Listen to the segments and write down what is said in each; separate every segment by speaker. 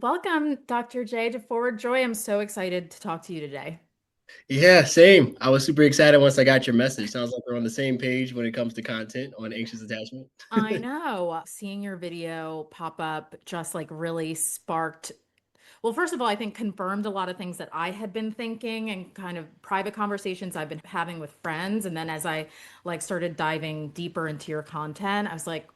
Speaker 1: Welcome, Dr. J, to Forward Joy. I'm so excited to talk to you today.
Speaker 2: Yeah, same. I was super excited once I got your message. Sounds like we're on the same page when it comes to content on anxious attachment.
Speaker 1: I know seeing your video pop up just like really sparked. Well, first of all, I think confirmed a lot of things that I had been thinking and kind of private conversations I've been having with friends. And then as I like started diving deeper into your content, I was like,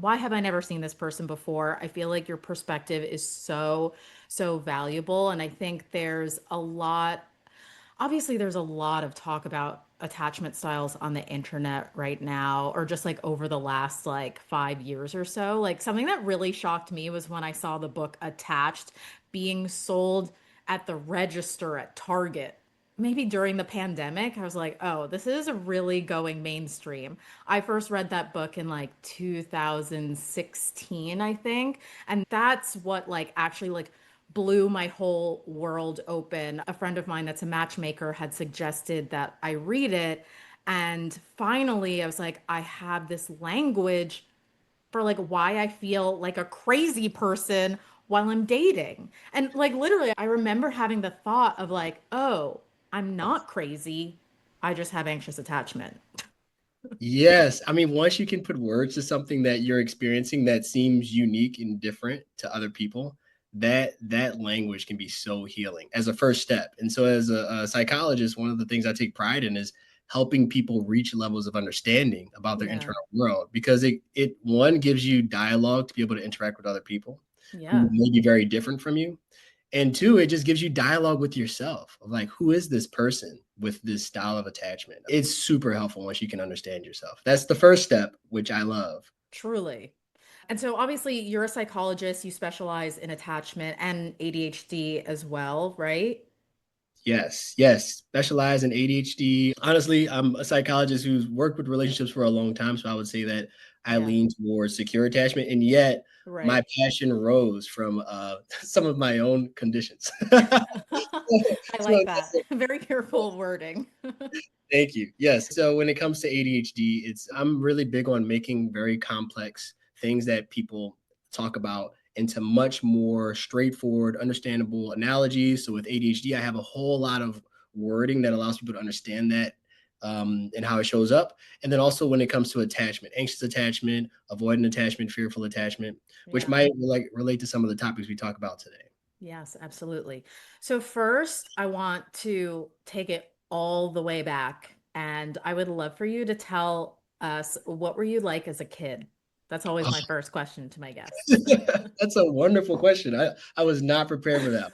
Speaker 1: why have I never seen this person before? I feel like your perspective is so valuable. And I think there's a lot obviously there's a lot of talk about attachment styles on the internet right now, or just like over the last like 5 years or so. Like something that really shocked me was when I saw the book Attached being sold at the register at Target. Maybe during the pandemic, I was like, oh, this is really going mainstream. I first read that book in like 2016, I think. And that's what like actually like blew my whole world open. A friend of mine that's a matchmaker had suggested that I read it. And finally, I was like, I have this language for like why I feel like a crazy person while I'm dating. And like literally, I remember having the thought of like, oh, I'm not crazy. I just have anxious attachment.
Speaker 2: Yes, I mean, once you can put words to something that you're experiencing that seems unique and different to other people, that language can be so healing as a first step. And so, as a psychologist, one of the things I take pride in is helping people reach levels of understanding about their
Speaker 1: Yeah.
Speaker 2: internal world because it one gives you dialogue to be able to interact with other people who
Speaker 1: Yeah.
Speaker 2: may be very different from you. And two, it just gives you dialogue with yourself of like, who is this person with this style of attachment? It's super helpful once you can understand yourself. That's the first step, which I love.
Speaker 1: Truly. And so obviously you're a psychologist, you specialize in attachment and ADHD as well, right?
Speaker 2: Yes, yes. Specialize in ADHD. Honestly, I'm a psychologist who's worked with relationships for a long time. So I would say that I
Speaker 1: Yeah,
Speaker 2: lean towards secure attachment. And yet my
Speaker 1: right.
Speaker 2: passion rose from some of my own conditions.
Speaker 1: I like that.
Speaker 2: So
Speaker 1: Very careful wording.
Speaker 2: thank you. Yes. So when it comes to ADHD, it's I'm really big on making very complex things that people talk about into much more straightforward, understandable analogies. So with ADHD, I have a whole lot of wording that allows people to understand that and how it shows up. And then also when it comes to attachment, anxious attachment, avoidant attachment, fearful attachment, which
Speaker 1: Yeah.
Speaker 2: might like relate to some of the topics we talk about today.
Speaker 1: Yes, absolutely. So first, I want to take it all the way back, and I would love for you to tell us what were you like as a kid? That's always my first question to my guests.
Speaker 2: That's a wonderful question. I was not prepared for that.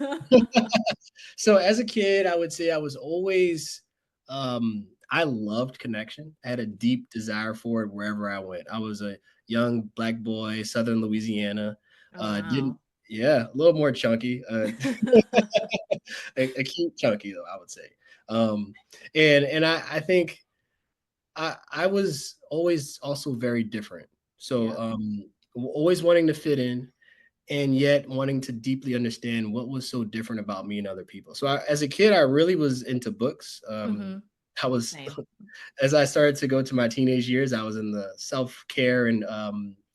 Speaker 2: So as a kid, I would say I was always I loved connection. I had a deep desire for it wherever I went. I was a young black boy, Southern Louisiana.
Speaker 1: Oh,
Speaker 2: Didn't
Speaker 1: wow.
Speaker 2: Yeah, a little more chunky. A cute chunky though, I would say. Um, and I think I was always also very different. So
Speaker 1: Yeah.
Speaker 2: always wanting to fit in and yet wanting to deeply understand what was so different about me and other people. So as a kid, I really was into books.
Speaker 1: Hmm.
Speaker 2: I was
Speaker 1: Same.
Speaker 2: as I started to go to my teenage years, I was in the self care and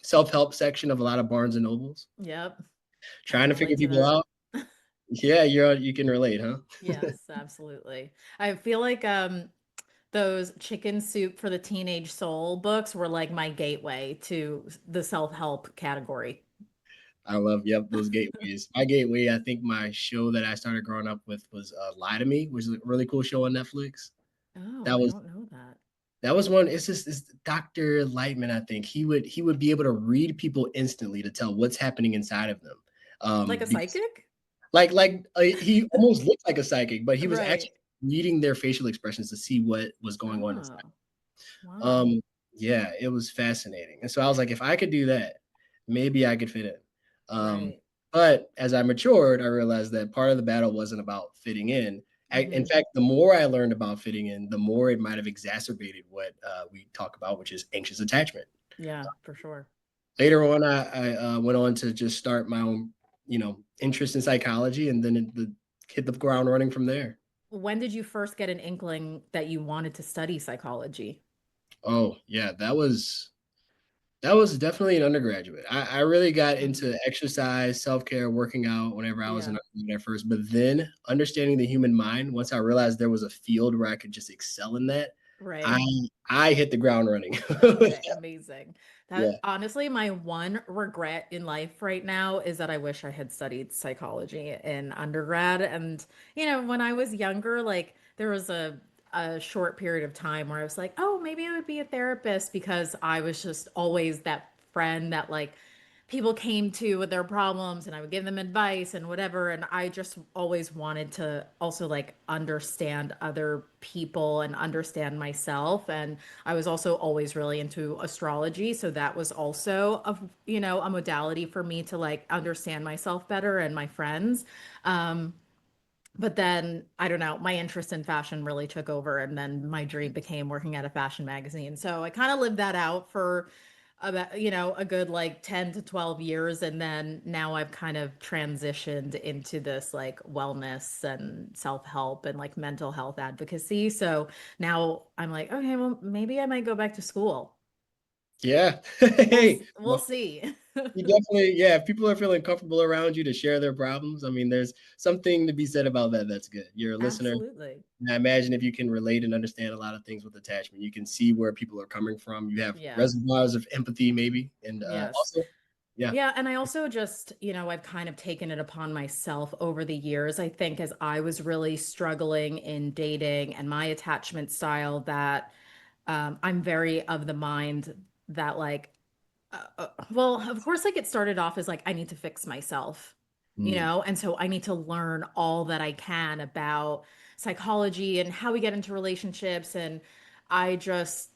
Speaker 2: self help section of a lot of Barnes and Nobles,
Speaker 1: Yep. I can
Speaker 2: trying to figure
Speaker 1: relate to
Speaker 2: people
Speaker 1: that.
Speaker 2: out. Yeah, you can relate, huh?
Speaker 1: Yes, absolutely. I feel like those chicken soup for the teenage soul books were like my gateway to the self-help category.
Speaker 2: I love those gateways. My gateway, I think my show that I started growing up with was Lie to Me, which is a really cool show on Netflix.
Speaker 1: Oh,
Speaker 2: That
Speaker 1: I
Speaker 2: was
Speaker 1: don't know that.
Speaker 2: That was one. It's Dr. Lightman, I think. He would be able to read people instantly to tell what's happening inside of them.
Speaker 1: Like a
Speaker 2: Because
Speaker 1: psychic?
Speaker 2: he almost looked like a psychic, but he was
Speaker 1: Right.
Speaker 2: actually reading their facial expressions to see what was going on inside.
Speaker 1: Oh, wow.
Speaker 2: Um, yeah, it was fascinating. And so I was like, if I could do that, maybe I could fit in. Um,
Speaker 1: Right.
Speaker 2: but as I matured, I realized that part of the battle wasn't about fitting in. In
Speaker 1: Hmm.
Speaker 2: fact, the more I learned about fitting in, the more it might have exacerbated what we talk about, which is anxious attachment.
Speaker 1: Yeah, for sure.
Speaker 2: Later on, I went on to just start my own, interest in psychology, and then hit the ground running from there.
Speaker 1: When did you first get an inkling that you wanted to study psychology?
Speaker 2: Oh yeah, That was definitely an undergraduate. I really got
Speaker 1: Mm,
Speaker 2: into exercise, self-care, working out whenever I was an
Speaker 1: yeah,
Speaker 2: undergrad at first, but then understanding the human mind, once I realized there was a field where I could just excel in that, I
Speaker 1: right.
Speaker 2: I hit the ground running.
Speaker 1: Okay, amazing. That
Speaker 2: Yeah.
Speaker 1: honestly, my one regret in life right now is that I wish I had studied psychology in undergrad. And, when I was younger, like there was a short period of time where I was like, oh, maybe I would be a therapist because I was just always that friend that like people came to with their problems and I would give them advice and whatever. And I just always wanted to also like understand other people and understand myself. And I was also always really into astrology. So that was also a modality for me to like understand myself better and my friends. Um, but then I don't know, my interest in fashion really took over, and then my dream became working at a fashion magazine. So I kind of lived that out for about, a good like 10 to 12 years. And then now I've kind of transitioned into this like wellness and self-help and like mental health advocacy. So now I'm like, okay, well, maybe I might go back to school.
Speaker 2: Yeah.
Speaker 1: We'll
Speaker 2: Hey,
Speaker 1: we'll
Speaker 2: well,
Speaker 1: see.
Speaker 2: you definitely, yeah, if people are feeling comfortable around you to share their problems, I mean, there's something to be said about that. That's good. You're a listener.
Speaker 1: Absolutely.
Speaker 2: And I imagine if you can relate and understand a lot of things with attachment, you can see where people are coming from. You have
Speaker 1: Yeah.
Speaker 2: reservoirs of empathy, maybe. And
Speaker 1: Yes.
Speaker 2: also, yeah,
Speaker 1: Yeah, and I also just, I've kind of taken it upon myself over the years. I think as I was really struggling in dating and my attachment style, that I'm very of the mind that, like, well, of course, like it started off as like, I need to fix myself,
Speaker 2: mm,
Speaker 1: and so I need to learn all that I can about psychology and how we get into relationships. And I just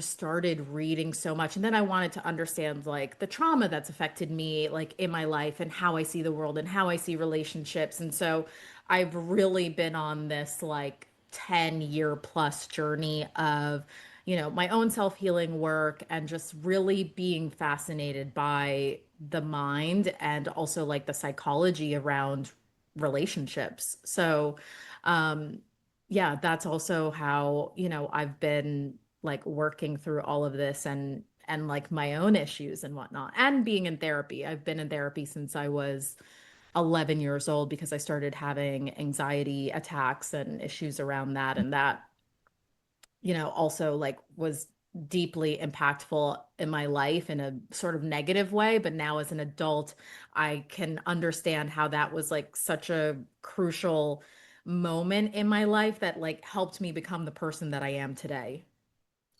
Speaker 1: started reading so much. And then I wanted to understand like the trauma that's affected me, like in my life, and how I see the world and how I see relationships. And so I've really been on this like 10-year plus journey of my own self-healing work and just really being fascinated by the mind and also like the psychology around relationships. So, um, yeah, that's also how, I've been like working through all of this and like my own issues and whatnot, and being in therapy. I've been in therapy since I was 11 years old because I started having anxiety attacks and issues around that. And that also like was deeply impactful in my life in a sort of negative way. But now as an adult, I can understand how that was like such a crucial moment in my life that like helped me become the person that I am today.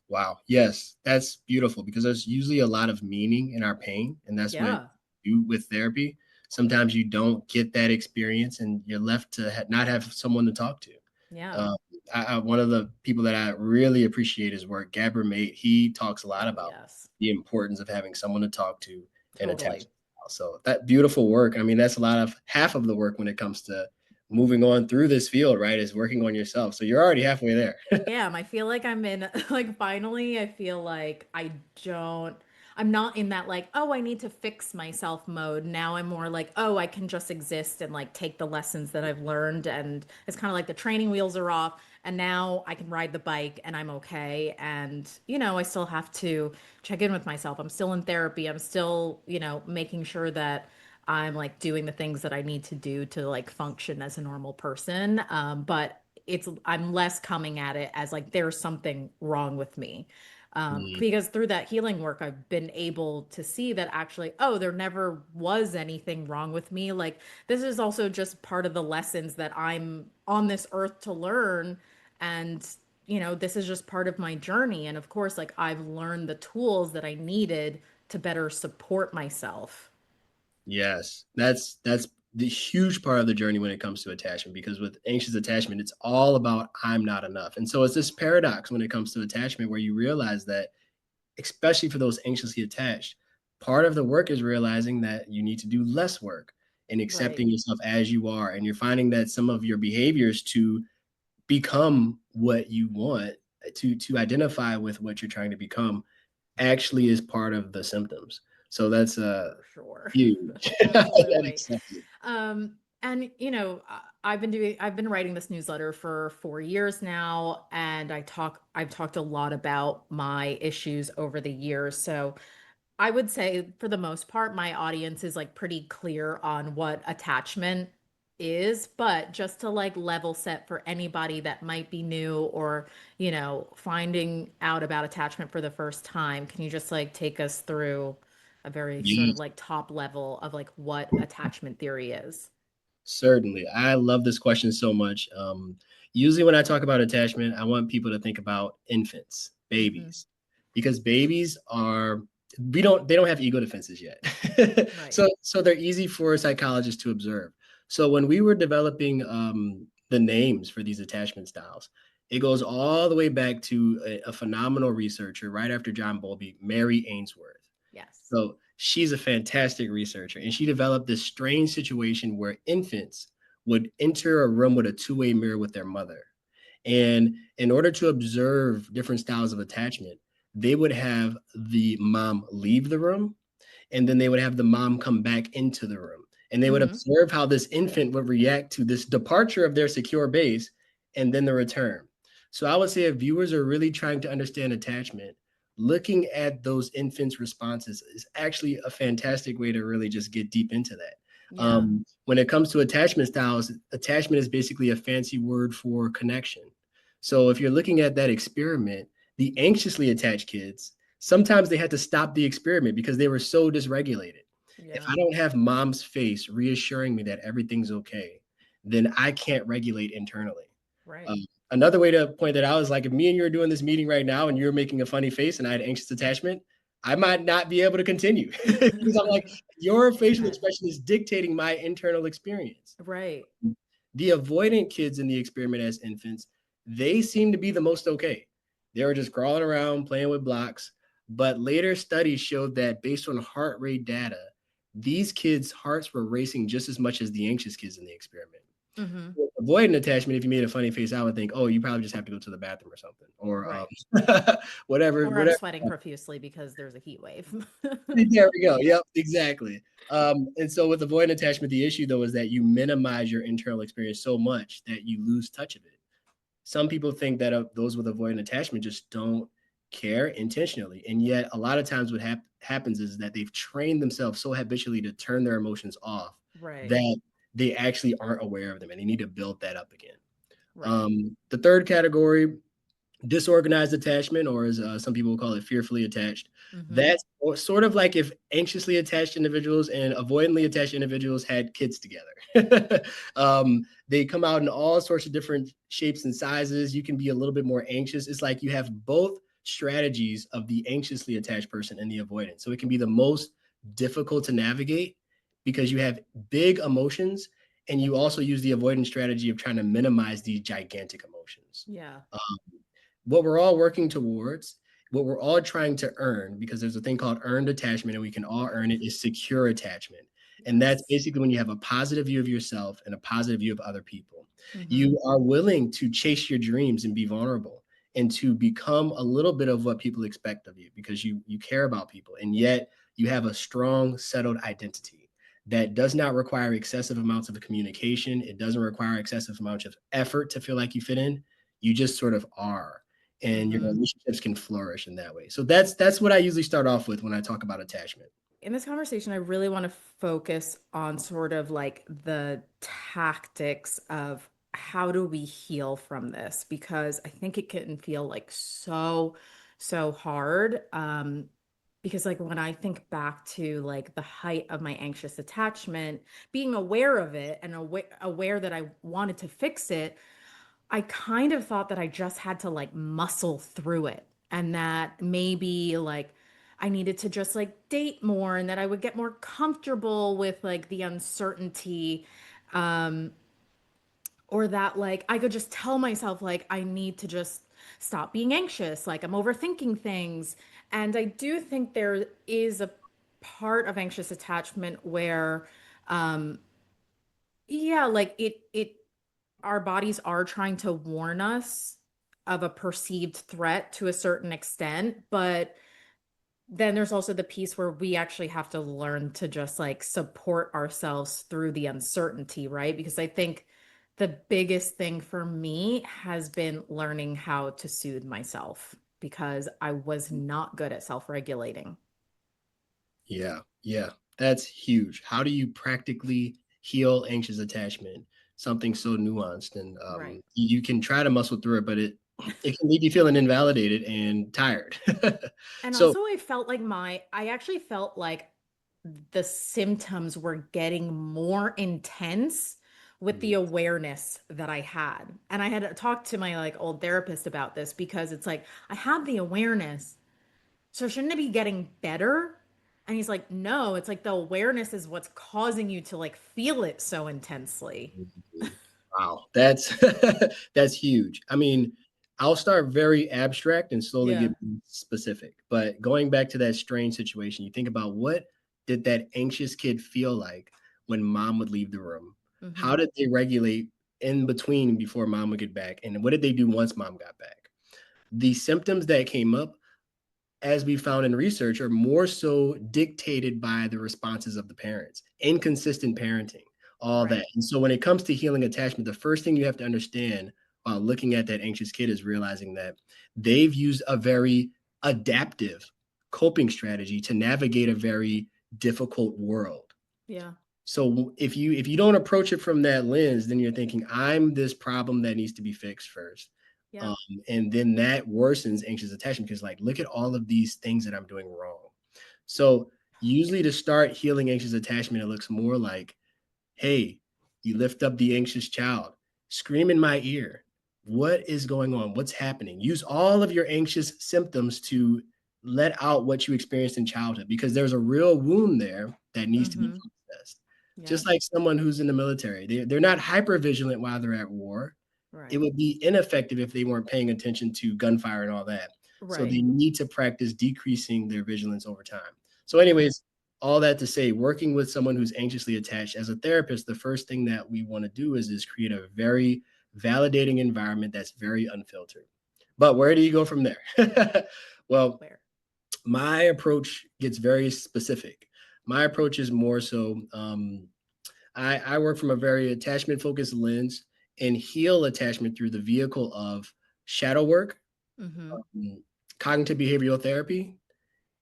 Speaker 2: wow. Yes, that's beautiful because there's usually a lot of meaning in our pain. And that's what
Speaker 1: Yeah.
Speaker 2: you do with therapy. Sometimes you don't get that experience and you're left to not have someone to talk to.
Speaker 1: Yeah.
Speaker 2: Um, one of the people that I really appreciate his work, Gabor Mate, he talks a lot
Speaker 1: Oh,
Speaker 2: about
Speaker 1: yes.
Speaker 2: the importance of having someone to talk to and attach.
Speaker 1: Totally.
Speaker 2: So that beautiful work, I mean, that's a lot of half of the work when it comes to moving on through this field, right? Is working on yourself. So you're already halfway there.
Speaker 1: Yeah, I feel like I'm in like finally I feel like I'm not in that like, oh, I need to fix myself mode. Now I'm more like, oh, I can just exist and like take the lessons that I've learned, and it's kind of like the training wheels are off and now I can ride the bike and I'm okay. And I still have to check in with myself. I'm still in therapy. I'm still, making sure that I'm like doing the things that I need to do to like function as a normal person. But I'm less coming at it as like there's something wrong with me.
Speaker 2: Mm,
Speaker 1: Because through that healing work, I've been able to see that actually, oh, there never was anything wrong with me. Like, this is also just part of the lessons that I'm on this earth to learn. And, this is just part of my journey. And of course, like, I've learned the tools that I needed to better support myself.
Speaker 2: yes, that's the huge part of the journey when it comes to attachment because with anxious attachment, it's all about I'm not enough. And so it's this paradox when it comes to attachment where you realize that especially for those anxiously attached, part of the work is realizing that you need to do less work and
Speaker 1: Right.
Speaker 2: accepting yourself as you are. And you're finding that some of your behaviors to become what you want, to identify with what you're trying to become, actually is part of the symptoms. So that's
Speaker 1: For sure.
Speaker 2: huge. That
Speaker 1: Absolutely.
Speaker 2: acceptance.
Speaker 1: And I've been writing this newsletter for 4 years now, and I've talked a lot about my issues over the years. So I would say for the most part, my audience is like pretty clear on what attachment is, but just to like level set for anybody that might be new or, finding out about attachment for the first time, can you just like take us through a very sort of
Speaker 2: Yes.
Speaker 1: like top level of like what attachment theory is?
Speaker 2: Certainly. I love this question so much. Usually, when I talk about attachment, I want people to think about infants,
Speaker 1: Hmm.
Speaker 2: babies, because babies are they don't have ego defenses yet.
Speaker 1: Right.
Speaker 2: So they're easy for psychologists to observe. So when we were developing the names for these attachment styles, it goes all the way back to a phenomenal researcher right after John Bowlby, Mary Ainsworth.
Speaker 1: Yes.
Speaker 2: So she's a fantastic researcher, and she developed this strange situation where infants would enter a room with a two-way mirror with their mother. And in order to observe different styles of attachment, they would have the mom leave the room, and then they would have the mom come back into the room. And they would
Speaker 1: Hmm.
Speaker 2: observe how this infant would react to this departure of their secure base and then the return. So I would say if viewers are really trying to understand attachment, looking at those infants' responses is actually a fantastic way to really just get deep into that.
Speaker 1: Yeah.
Speaker 2: When it comes to attachment styles, attachment is basically a fancy word for connection. So if you're looking at that experiment, the anxiously attached kids, sometimes they had to stop the experiment because they were so dysregulated. If
Speaker 1: Yeah.
Speaker 2: I don't have mom's face reassuring me that everything's okay, then I can't regulate internally.
Speaker 1: Right.
Speaker 2: Another way to point that out is like if me and you are doing this meeting right now and you're making a funny face and I had anxious attachment, I might not be able to continue because I'm like, your facial
Speaker 1: Okay.
Speaker 2: expression is dictating my internal experience.
Speaker 1: Right.
Speaker 2: The avoidant kids in the experiment as infants, they seem to be the most okay. They were just crawling around, playing with blocks. But later studies showed that based on heart rate data, these kids' hearts were racing just as much as the anxious kids in the experiment.
Speaker 1: Hmm.
Speaker 2: Avoidant attachment, if you made a funny face, I would think, oh, you probably just have to go to the bathroom or something, or
Speaker 1: Right.
Speaker 2: whatever,
Speaker 1: Or I'm
Speaker 2: whatever.
Speaker 1: sweating profusely because there's a heat wave.
Speaker 2: There we go. Yep, exactly. And so with avoidant attachment, the issue though is that you minimize your internal experience so much that you lose touch of it. Some people think that those with avoidant attachment just don't care intentionally. And yet, a lot of times, what happens is that they've trained themselves so habitually to turn their emotions off
Speaker 1: Right.
Speaker 2: that they actually aren't aware of them and they need to build that up again.
Speaker 1: Right.
Speaker 2: The third category, disorganized attachment, or as some people call it, fearfully attached.
Speaker 1: Hmm.
Speaker 2: That's sort of like if anxiously attached individuals and avoidantly attached individuals had kids together. They come out in all sorts of different shapes and sizes. You can be a little bit more anxious. It's like you have both strategies of the anxiously attached person and the avoidant. So it can be the most difficult to navigate because you have big emotions and you also use the avoidance strategy of trying to minimize these gigantic emotions.
Speaker 1: Yeah.
Speaker 2: What we're all working towards, what we're all trying to earn, because there's a thing called earned attachment and we can all earn it, is secure attachment. And that's
Speaker 1: Yes.
Speaker 2: basically when you have a positive view of yourself and a positive view of other people.
Speaker 1: Hmm.
Speaker 2: You are willing to chase your dreams and be vulnerable and to become a little bit of what people expect of you because you care about people. And yet you have a strong, settled identity that does not require excessive amounts of communication. It doesn't require excessive amounts of effort to feel like you fit in. You just sort of are, and your
Speaker 1: Hmm.
Speaker 2: relationships can flourish in that way. So that's what I usually start off with when I talk about attachment.
Speaker 1: In this conversation, I really want to focus on sort of like the tactics of how do we heal from this because I think it can feel like so hard. Because like when I think back to like the height of my anxious attachment, being aware of it and aware that I wanted to fix it, I kind of thought that I just had to like muscle through it and that maybe like I needed to just like date more and that I would get more comfortable with like the uncertainty, um or that like I could just tell myself like I need to just stop being anxious, like I'm overthinking things. And I do think there is a part of anxious attachment where yeah, like it our bodies are trying to warn us of a perceived threat to a certain extent, but then there's also the piece where we actually have to learn to just like support ourselves through the uncertainty, right? Because I think the biggest thing for me has been learning how to soothe myself because I was not good at self-regulating.
Speaker 2: Yeah, yeah, that's huge. How do you practically heal anxious attachment? Something so nuanced, and
Speaker 1: Right.
Speaker 2: you can try to muscle through it, but it can leave you feeling invalidated and tired.
Speaker 1: And
Speaker 2: So
Speaker 1: also, I actually felt like the symptoms were getting more intense with the
Speaker 2: mm,
Speaker 1: awareness that I had. And I had talked to my like old therapist about this because it's like, I have the awareness, so shouldn't it be getting better? And he's like, no, it's like the awareness is what's causing you to like feel it so intensely.
Speaker 2: mhm. Wow, that's that's huge. I mean, I'll start very abstract and slowly
Speaker 1: Yeah.
Speaker 2: get specific. But going back to that strange situation, you think about what did that anxious kid feel like when mom would leave the room?
Speaker 1: Mm-hmm.
Speaker 2: How did they regulate in between before mom would get back? And what did they do once mom got back? The symptoms that came up, as we found in research, are more so dictated by the responses of the parents, inconsistent parenting, all that.
Speaker 1: Right.
Speaker 2: And so when it comes to healing attachment, the first thing you have to understand while looking at that anxious kid is realizing that they've used a very adaptive coping strategy to navigate a very difficult world.
Speaker 1: Yeah.
Speaker 2: So if you don't approach it from that lens, then you're thinking, I'm this problem that needs to be fixed first.
Speaker 1: Yeah.
Speaker 2: Um, and then that worsens anxious attachment because, like, look at all of these things that I'm doing wrong. So usually to start healing anxious attachment, it looks more like, hey, you lift up the anxious child, scream in my ear. What is going on? What's happening? Use all of your anxious symptoms to let out what you experienced in childhood because there's a real wound there that needs to be
Speaker 1: Mm-hmm.
Speaker 2: processed.
Speaker 1: Yeah.
Speaker 2: Just like someone who's in the military, they're not hyper vigilant while they're at war. It
Speaker 1: Right.
Speaker 2: would be ineffective if they weren't paying attention to gunfire and all that. So
Speaker 1: Right.
Speaker 2: they need to practice decreasing their vigilance over time. So,
Speaker 1: Yeah.
Speaker 2: anyways, all that to say, working with someone who's anxiously attached as a therapist, the first thing that we want to do is create a very validating environment that's very unfiltered. But where do you go from there? Well,
Speaker 1: Where?
Speaker 2: my approach gets very specific. My approach is more so I work from a very attachment focused lens and heal attachment through the vehicle of shadow work,
Speaker 1: Mm-hmm.
Speaker 2: mm, cognitive behavioral therapy,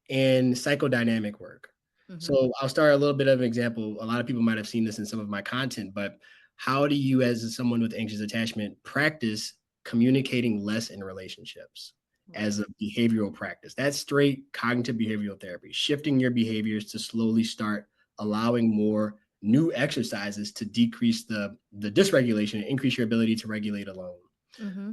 Speaker 2: and psychodynamic work.
Speaker 1: Mm-hmm.
Speaker 2: So I'll start a little bit of an example. A lot of people might have seen this in some of my content, but how do you, as someone with anxious attachment, practice communicating less in relationships as
Speaker 1: Right.
Speaker 2: a behavioral practice? That's straight cognitive behavioral therapy, shifting your behaviors to slowly start allowing more new exercises to decrease the dysregulation and increase your ability to regulate alone.
Speaker 1: Mm-hmm.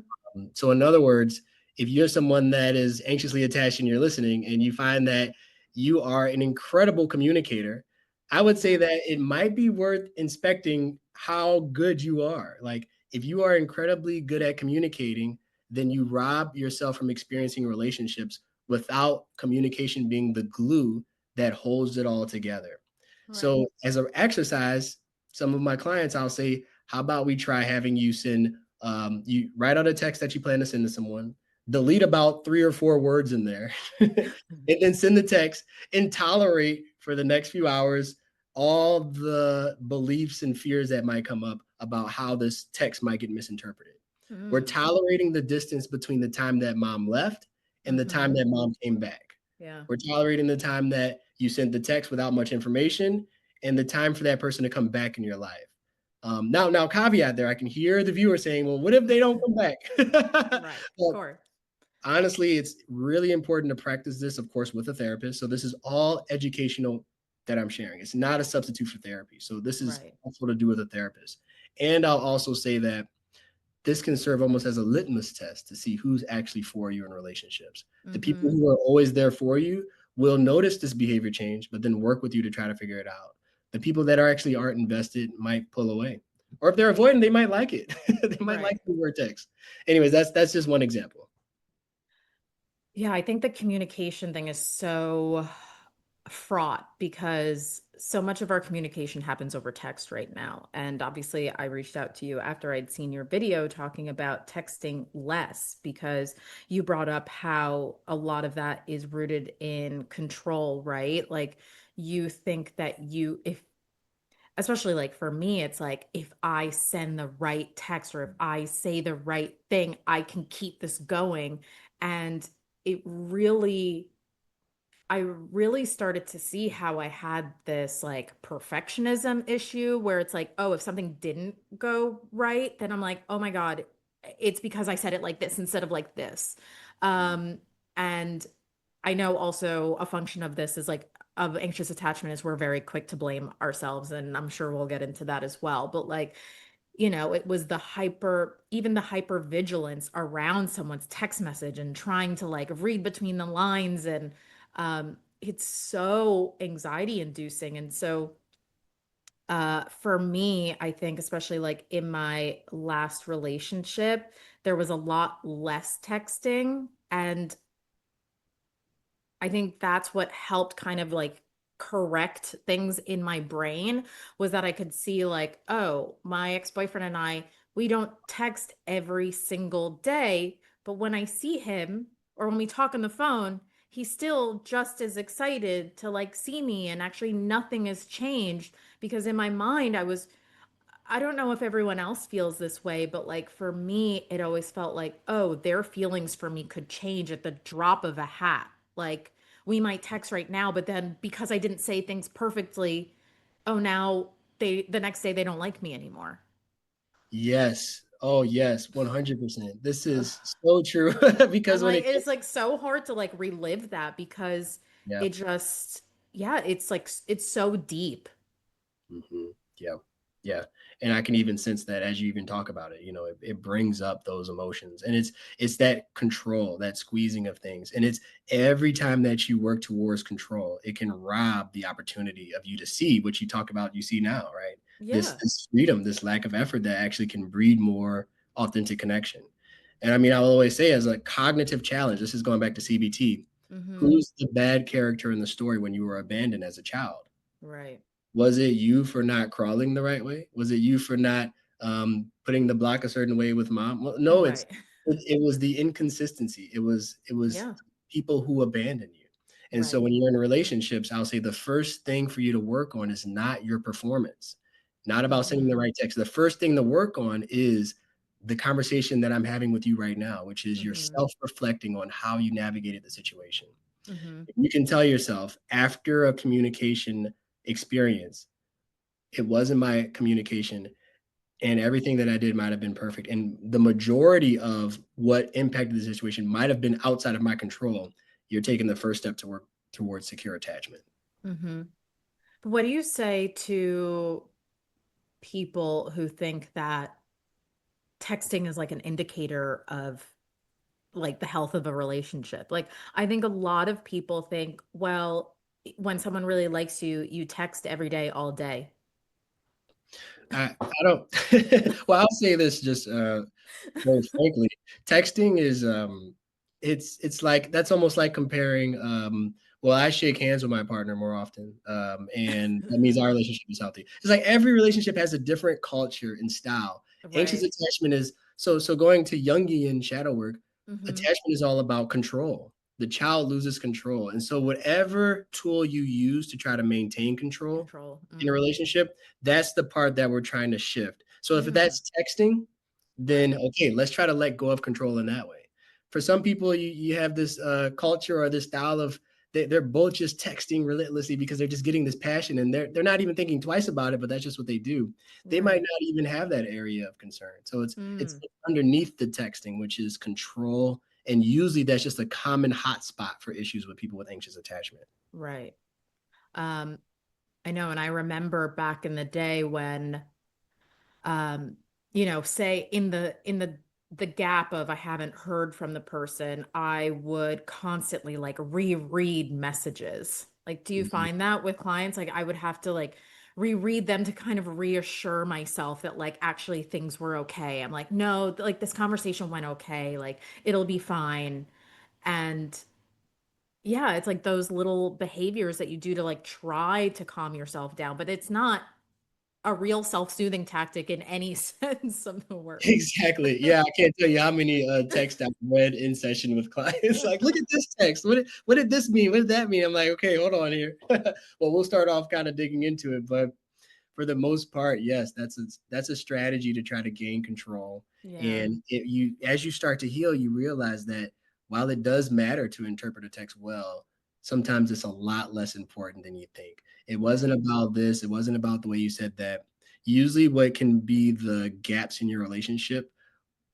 Speaker 2: So, in other words, if you're someone that is anxiously attached and you're listening and you find that you are an incredible communicator, I would say
Speaker 1: Yeah.
Speaker 2: that it might be worth inspecting how good you are. Like, if you are incredibly good at communicating, then you rob yourself from experiencing relationships without communication being the glue that holds it all together.
Speaker 1: Right.
Speaker 2: So, as an exercise, some of my clients, I'll say, how about we try having you send you write out a text that you plan to send to someone, delete about 3 or 4 words in there, and then send the text and tolerate for the next few hours all the beliefs and fears that might come up about how this text might get misinterpreted. We're
Speaker 1: Mm.
Speaker 2: tolerating the distance between the time that mom left and the time
Speaker 1: Mm-hmm.
Speaker 2: that mom came back.
Speaker 1: Yeah.
Speaker 2: We're tolerating the time that you sent the text without much information and the time for that person to come back in your life. Now, caveat there, I can hear the viewer saying, "Well, what if they don't come back?"
Speaker 1: Right. Of
Speaker 2: Well,
Speaker 1: course.
Speaker 2: honestly, it's really important to practice this, of course, with a therapist. So this is all educational that I'm sharing. It's not a substitute for therapy. So this is
Speaker 1: Right.
Speaker 2: also to do with a therapist. And I'll also say that this can serve almost as a litmus test to see who's actually for you in relationships. The people
Speaker 1: Mm-hmm.
Speaker 2: who are always there for you will notice this behavior change, but then work with you to try to figure it out. The people that actually aren't invested might pull away. Or if they're avoiding, they might like it. They might like
Speaker 1: Right.
Speaker 2: the word text. Anyways, that's just one example.
Speaker 1: Yeah, I think the communication thing is so fraught because so much of our communication happens over text right now. And obviously, I reached out to you after I'd seen your video talking about texting less because you brought up how a lot of that is rooted in control, right? Like you think that if especially like for me, it's like if I send the right text or if I say the right thing, I can keep this going. And it really I really started to see how I had this like perfectionism issue where it's like, oh, if something didn't go right, then I'm like, oh my God, it's because I said it like this instead of like this.
Speaker 2: Mm.
Speaker 1: And I know also a function of this is like of anxious attachment is we're very quick to blame ourselves. And I'm sure we'll get into that as well. But like, it was even the hyper vigilance around someone's text message and trying to like read between the lines. And it's so anxiety inducing. And so for me, I think, especially like in my last relationship, there was a lot less texting. And I think that's what helped kind of like correct things in my brain was that I could see like, oh, my ex-boyfriend and we don't text every single day, but when I see him or when we talk on the phone, he's still just as excited to like see me and actually nothing has changed because in my mind I don't know if everyone else feels this way, but like for me, it always felt like, oh, their feelings for me could change at the drop of a hat. Like we might text right now, but then because I didn't say things perfectly, oh, now the next day they don't like me anymore.
Speaker 2: Yes. Oh, yes. 100%. This
Speaker 1: Ugh.
Speaker 2: is so true
Speaker 1: I'm
Speaker 2: because when
Speaker 1: like,
Speaker 2: it
Speaker 1: it's
Speaker 2: gets,
Speaker 1: like so hard to like relive that because
Speaker 2: yeah.
Speaker 1: it just, yeah, it's like, it's so deep.
Speaker 2: Yeah. Yeah. And I can even sense that as you even talk about it, it brings up those emotions, and it's that control, that squeezing of things. And it's every time that you work towards control, it can rob the opportunity of you to see what you talk about, you see now, right? This
Speaker 1: Yeah.
Speaker 2: this freedom, this lack of effort that actually can breed more authentic connection. And I mean, I'll always say as a cognitive challenge, this is going back to CBT,
Speaker 1: Mm-hmm.
Speaker 2: who's the bad character in the story when you were abandoned as a child?
Speaker 1: Right.
Speaker 2: Was it you for not crawling the right way? Was it you for not putting the block a certain way with mom? Well, no,
Speaker 1: Right.
Speaker 2: it was the inconsistency. It was
Speaker 1: Yeah.
Speaker 2: people who abandon you. And so
Speaker 1: Right.
Speaker 2: when you're in relationships, I'll say the first thing for you to work on is not your performance, not about sending the
Speaker 1: Mm-hmm.
Speaker 2: right text. The first thing to work on is the conversation that I'm having with you right now, which is
Speaker 1: Mm-hmm.
Speaker 2: yourself reflecting on how you navigated the situation.
Speaker 1: Mm-hmm.
Speaker 2: You can tell yourself after a communication experience, it wasn't my communication, and everything that I did might have been perfect. And the majority of what impacted the situation might have been outside of my control. You're taking the first step to work towards secure attachment.
Speaker 1: Mm-hmm. What do you say to people who think that texting is like an indicator of like the health of a relationship? Like, I think a lot of people think, well, when someone really likes you, you text every day, all day.
Speaker 2: I don't. Well, I'll say this just very frankly, texting is it's like that's almost like comparing well, I shake hands with my partner more often. And that means our relationship is healthy. It's like every relationship has a different culture and style. Anxious
Speaker 1: Right.
Speaker 2: attachment is so going to Jungian shadow work,
Speaker 1: Mm-hmm.
Speaker 2: attachment is all about control. The child loses control. And so whatever tool you use to try to maintain control
Speaker 1: Control.
Speaker 2: in a
Speaker 1: Mm.
Speaker 2: relationship, that's the part that we're trying to shift. So if
Speaker 1: Yeah.
Speaker 2: that's texting, then
Speaker 1: Right.
Speaker 2: okay, let's try to let go of control in that way. For some people, you have this culture or this style of they're both just texting relentlessly because they're just getting this passion, and they're not even thinking twice about it, but that's just what they do. They might
Speaker 1: Right.
Speaker 2: not even have that area of concern. So it's
Speaker 1: Mm.
Speaker 2: underneath the texting, which is control, and usually that's just a common hotspot for issues with people with anxious attachment.
Speaker 1: Right. Um, I know, and I remember back in the day when um say in the gap of I haven't heard from the person, I would constantly like reread messages. Like, do you
Speaker 2: Mhm.
Speaker 1: find that with clients? Like, I would have to like reread them to kind of reassure myself that like actually things were okay. I'm like, no, like this conversation went okay, like it'll be fine. And yeah, it's like those little behaviors that you do to like try to calm yourself down, but it's not a real self-soothing tactic in any sense of the word.
Speaker 2: Exactly. Yeah, I can't tell you how many texts I've read in session with clients. Like, look at this text. What did this mean? What did that mean? I'm like, okay, hold on here. Well, we'll start off kind of digging into it, but for the most part, yes, that's a strategy to try to gain control.
Speaker 1: Yeah.
Speaker 2: And you as you start to heal, you realize that while it does matter to interpret a text well, sometimes it's a lot less important than you think. It wasn't
Speaker 1: Right.
Speaker 2: about this, it wasn't about the way you said that. Usually what can be the gaps in your relationship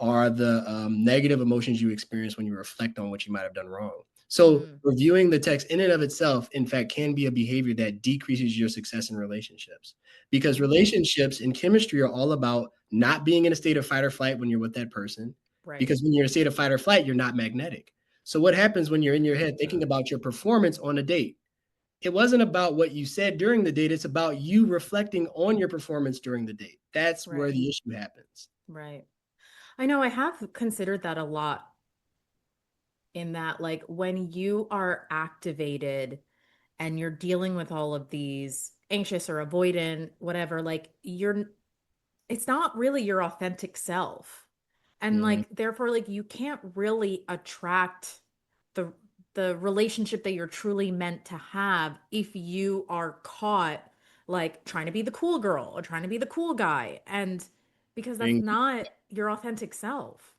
Speaker 2: are the negative emotions you experience when you reflect on what you might have done wrong. So,
Speaker 1: Mm,
Speaker 2: reviewing the text in and of itself, in fact, can be a behavior that decreases your success in relationships. Because
Speaker 1: mm,
Speaker 2: relationships and chemistry are all about not being in a state of fight or flight when you're with that person.
Speaker 1: right.
Speaker 2: Because when you're in a state of fight or flight, you're not magnetic. So, what happens when you're in your head thinking about your performance on a date? It wasn't about what you said during the date, it's about you reflecting on your performance during the date. That's where
Speaker 1: Right.
Speaker 2: the issue happens.
Speaker 1: Right. I know I have considered that a lot in that, like, when you are activated and you're dealing with all of these anxious or avoidant, whatever, like, it's not really your authentic self. And
Speaker 2: Mhm.
Speaker 1: like, therefore, like, you can't really attract the relationship that you're truly meant to have if you are caught like trying to be the cool girl or trying to be the cool guy. And because that's
Speaker 2: Being
Speaker 1: not your authentic self.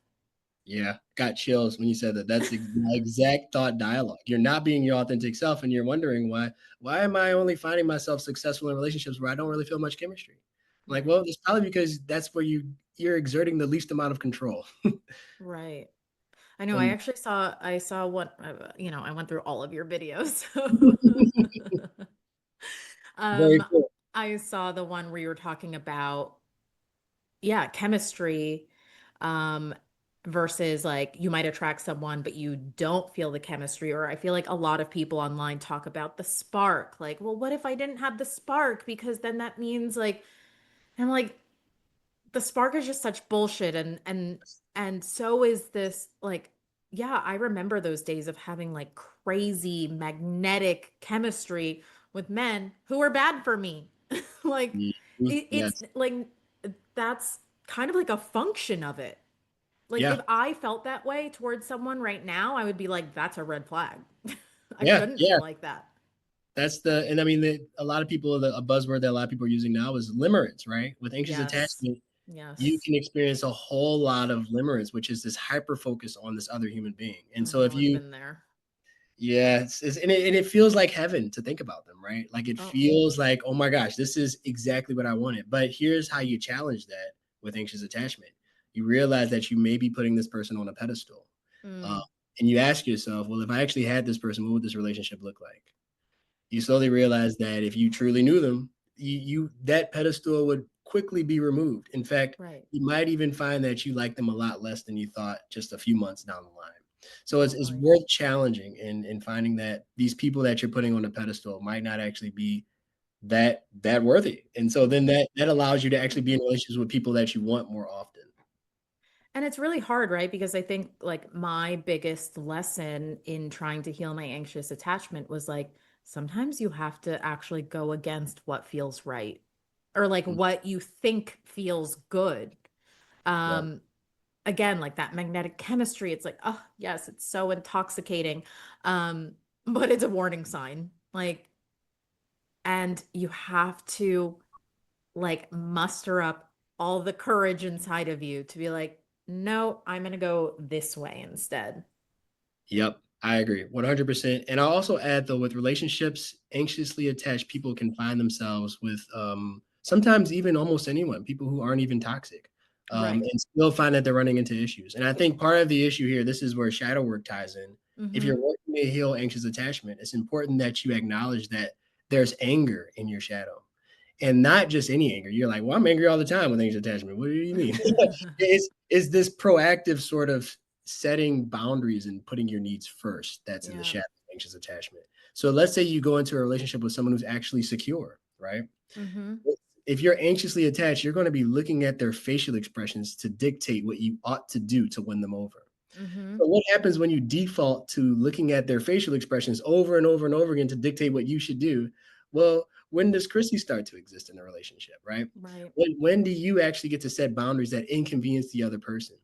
Speaker 2: Yeah, got chills when you said that. That's my exact thought dialogue. You're not being your authentic self, and you're wondering why am I only finding myself successful in relationships where I don't really feel much chemistry? Like,
Speaker 1: Right.
Speaker 2: well, it's probably because that's where you're exerting the least amount of control.
Speaker 1: Right. I know.
Speaker 2: And
Speaker 1: I saw what, I went through all of your videos.
Speaker 2: very
Speaker 1: um,
Speaker 2: cool.
Speaker 1: I saw the one where you were talking about, yeah, chemistry, um, versus like you might attract someone, but you don't feel the chemistry. Or I feel like a lot of people online talk about the spark. Like, well, what if I didn't have the spark? Because then that means like, I'm like, the spark is just such bullshit. And so is this like, yeah, I remember those days of having like crazy magnetic chemistry with men who were bad for me. Like it's
Speaker 2: Yes.
Speaker 1: like that's kind of like a function of it. Like if
Speaker 2: Yeah.
Speaker 1: I felt that way towards someone right now, I would be like, that's a red flag. I
Speaker 2: Yeah.
Speaker 1: shouldn't
Speaker 2: Yeah.
Speaker 1: feel like that.
Speaker 2: And I mean, a lot of people, a buzzword that a lot of people are using now is limerence, right? With anxious
Speaker 1: Yes.
Speaker 2: attachment, you
Speaker 1: Yes.
Speaker 2: can experience a whole lot of limerence, which is this hyper focus on this other human being. And
Speaker 1: I
Speaker 2: so if
Speaker 1: know I've
Speaker 2: you
Speaker 1: been there.
Speaker 2: Yeah, and it feels like heaven to think about them, right? Like it
Speaker 1: Oh,
Speaker 2: feels like, oh my gosh, this is exactly what I wanted. But here's how you challenge that with anxious attachment. You realize that you may be putting this person on a pedestal. Uh,
Speaker 1: mm,
Speaker 2: and you ask yourself, well, if I actually had this person, what would this relationship look like? You slowly realize that if you truly knew them, you that pedestal would quickly be removed. In fact,
Speaker 1: right.
Speaker 2: you might even find that you like them a lot less than you thought just a few months down the line. So it's
Speaker 1: Totally.
Speaker 2: worth challenging in finding that these people that you're putting on a pedestal might not actually be that worthy. And so then
Speaker 1: Right.
Speaker 2: that allows you to actually be in relationships with people that you want more often.
Speaker 1: And it's really hard, right? Because I think like my biggest lesson in trying to heal my anxious attachment was like sometimes you have to actually go against what feels right or like
Speaker 2: Mm,
Speaker 1: what you think feels good.
Speaker 2: right.
Speaker 1: Um Again, like that magnetic chemistry, it's like, oh, yes, it's so intoxicating. Um but it's a warning sign. Like and you have to like muster up all the courage inside of you to be like, no, I'm going to go this way instead.
Speaker 2: Yep, I agree 100%. And I'll also add though, with relationships, anxiously attached people can find themselves with sometimes even almost anyone, people who aren't even toxic,
Speaker 1: Right.
Speaker 2: and still find that they're running into issues. And I think part of the issue here, this is where shadow work ties in. If you're
Speaker 1: Mm-hmm.
Speaker 2: working to heal anxious attachment, it's important that you acknowledge that there's anger in your shadow. And not just any anger. You're like, well, I'm angry all the time with anxious attachment. What do you mean? It's this proactive sort of setting boundaries and putting your needs first that's in the
Speaker 1: Yeah.
Speaker 2: shadow of anxious attachment. So let's say you go into a relationship with someone who's actually secure, right?
Speaker 1: Mm-hmm.
Speaker 2: If you're anxiously attached, you're going to be looking at their facial expressions to dictate what you ought to do to win them over.
Speaker 1: Mm-hmm.
Speaker 2: So what happens when you default to looking at their facial expressions over and over and over again to dictate what you should do? Well, when does Chrissy start to exist in a relationship, right?
Speaker 1: Right.
Speaker 2: When do you actually get to set boundaries that inconvenience the other person?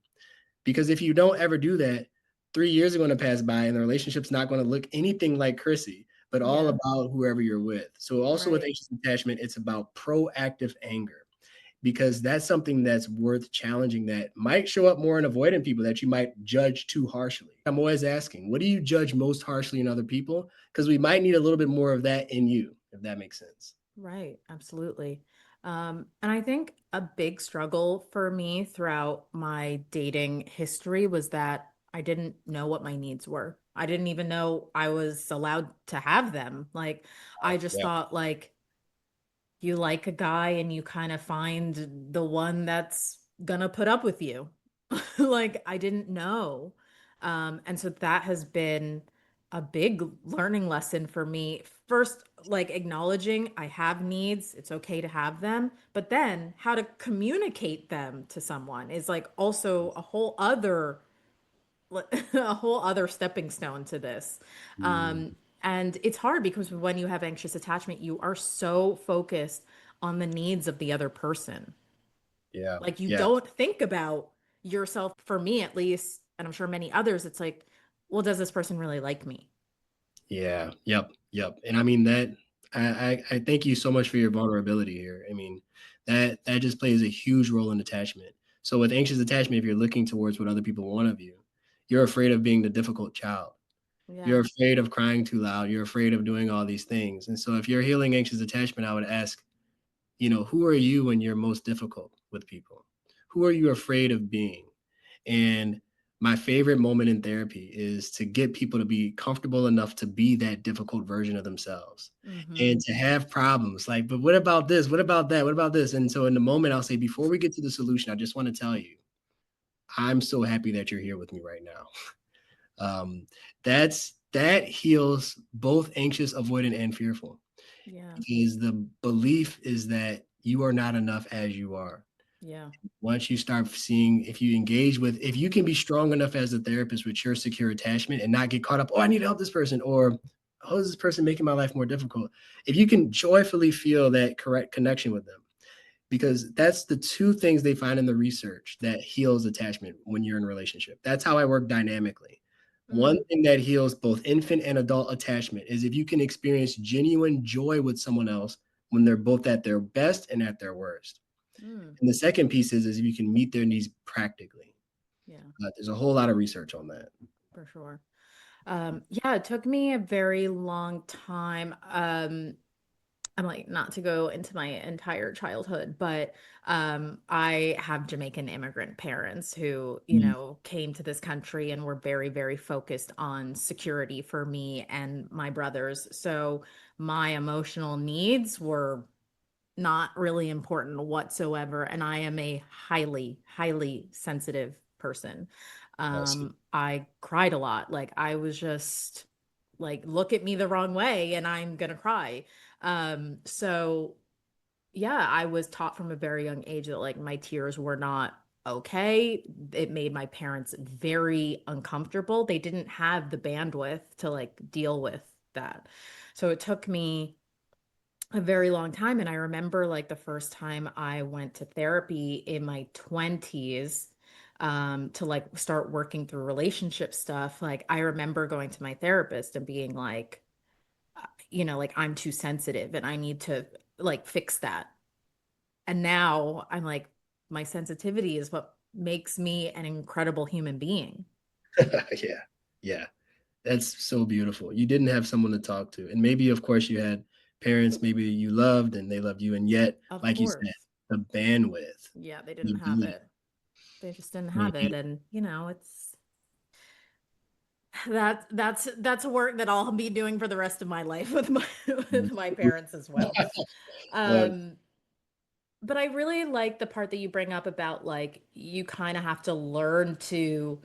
Speaker 2: Because if you don't ever do that, 3 years are going to pass by and the relationship's not going to look anything like Chrissy, but all
Speaker 1: Yeah.
Speaker 2: about whoever you're with. So also with
Speaker 1: Right.
Speaker 2: anxious attachment, it's about proactive anger. because that's something that's worth challenging that might show up more in avoidant people that you might judge too harshly. I'm always asking, what do you judge most harshly in other people? Because we might need a little bit more of that in you, if that makes sense.
Speaker 1: Right, absolutely. And I think a big struggle for me throughout my dating history was that I didn't know what my needs were. I didn't even know I was allowed to have them. Like, I just
Speaker 2: Yeah.
Speaker 1: thought like you like a guy and you kind of find the one that's gonna put up with you. Like I didn't know. And so that has been a big learning lesson for me. First, like acknowledging I have needs, it's okay to have them, but then how to communicate them to someone is like also a whole other a whole other stepping stone to this.
Speaker 2: Mm,
Speaker 1: Um, and it's hard because when you have anxious attachment, you are so focused on the needs of the other person.
Speaker 2: yeah.
Speaker 1: Like you
Speaker 2: Yeah.
Speaker 1: don't think about yourself, for me at least, and I'm sure many others, it's like, well, does this person really like me?
Speaker 2: Yeah. Yep. Yep. And I mean that I thank you so much for your vulnerability here. I mean, that just plays a huge role in attachment. So with anxious attachment, if you're looking towards what other people want of you, you're afraid of being the difficult child.
Speaker 1: Yeah.
Speaker 2: You're afraid of crying too loud. You're afraid of doing all these things. And so if you're healing anxious attachment, I would ask, who are you when you're most difficult with people? Who are you afraid of being? And my favorite moment in therapy is to get people to be comfortable enough to be that difficult version of themselves
Speaker 1: Mm-hmm.
Speaker 2: and to have problems like, but what about this? What about that? What about this? And so in the moment, I'll say, before we get to the solution, I just want to tell you, I'm so happy that you're here with me right now. That heals both anxious, avoidant, and fearful
Speaker 1: Yeah.
Speaker 2: because the belief is that you are not enough as you are.
Speaker 1: Yeah.
Speaker 2: Once you start seeing, if you can be strong enough as a therapist with your secure attachment and not get caught up, oh, I need to help this person, or oh, is this person making my life more difficult? If you can joyfully feel that correct connection with them, because that's the two things they find in the research that heals attachment when you're in a relationship. That's how I work dynamically. One
Speaker 1: Mm,
Speaker 2: thing that heals both infant and adult attachment is if you can experience genuine joy with someone else when they're both at their best and at their worst.
Speaker 1: mm,
Speaker 2: And the second piece is if you can meet their needs practically.
Speaker 1: yeah,
Speaker 2: There's a whole lot of research on that.
Speaker 1: for sure. Yeah, it took me a very long time. I'm like not to go into my entire childhood, but I have Jamaican immigrant parents who,
Speaker 2: Mm.
Speaker 1: came to this country and were very, very focused on security for me and my brothers. So my emotional needs were not really important whatsoever. And I am a highly, highly sensitive person.
Speaker 2: I see.
Speaker 1: I cried a lot. Like I was just like, look at me the wrong way and I'm gonna cry. So yeah, I was taught from a very young age that like my tears were not okay. It made my parents very uncomfortable. They didn't have the bandwidth to like deal with that. So it took me a very long time. And I remember like the first time I went to therapy in my 20s, to like start working through relationship stuff. Like I remember going to my therapist and being like, like I'm too sensitive and I need to like fix that. And now I'm like, my sensitivity is what makes me an incredible human being.
Speaker 2: Yeah. Yeah. That's so beautiful. You didn't have someone to talk to. And maybe, of course, you had parents maybe you loved and they loved you. And yet,
Speaker 1: Of
Speaker 2: like you said,
Speaker 1: course.
Speaker 2: the bandwidth,
Speaker 1: Yeah, they
Speaker 2: the
Speaker 1: didn't have
Speaker 2: ability.
Speaker 1: it. They just didn't
Speaker 2: I mean,
Speaker 1: have it. And, it's that's a work that I'll be doing for the rest of my life with my with my parents as well.
Speaker 2: uh,
Speaker 1: Um, but I really like the part that you bring up about like you kind of have to learn to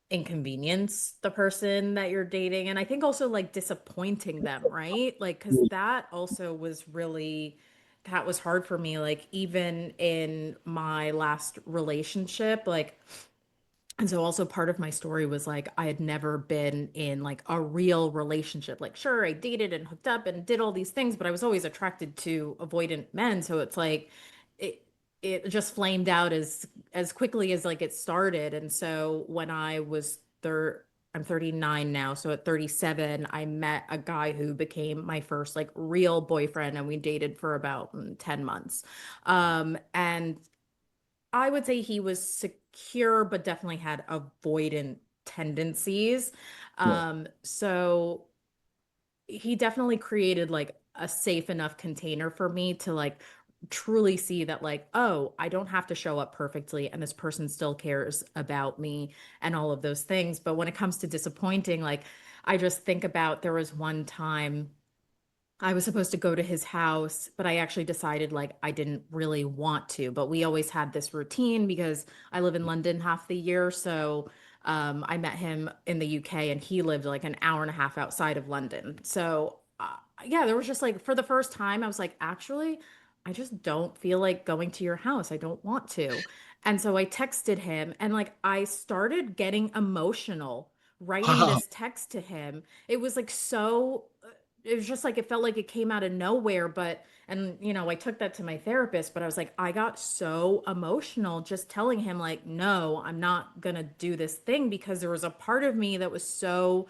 Speaker 1: inconvenience the person that you're dating, and I think also like disappointing them, right? Like because that also was really that was hard for me. Like even in my last relationship, like and so also part of my story was like I had never been in like a real relationship. Like sure, I dated and hooked up and did all these things, but I was always attracted to avoidant men. So it's like it it just flamed out as quickly as like it started. And so when I was I'm 39 now. So at 37, I met a guy who became my first like real boyfriend, and we dated for about 10 months. And I would say he was secure, but definitely had avoidant tendencies.
Speaker 2: Sure.
Speaker 1: So he definitely created like a safe enough container for me to like truly see that like, oh, I don't have to show up perfectly and this person still cares about me and all of those things. But when it comes to disappointing, like I just think about there was one time I was supposed to go to his house, but I actually decided like I didn't really want to. But we always had this routine because I live in London half the year. So I met him in the UK and he lived like an hour and a half outside of London. So yeah, there was just like for the first time, I was like, actually, I just don't feel like going to your house. I don't want to. And so I texted him and like I started getting emotional writing
Speaker 2: Wow.
Speaker 1: this text to him. It was like so it was just like it felt like it came out of nowhere. But and I took that to my therapist, but I was like, I got so emotional just telling him like, no, I'm not gonna do this thing, because there was a part of me that was so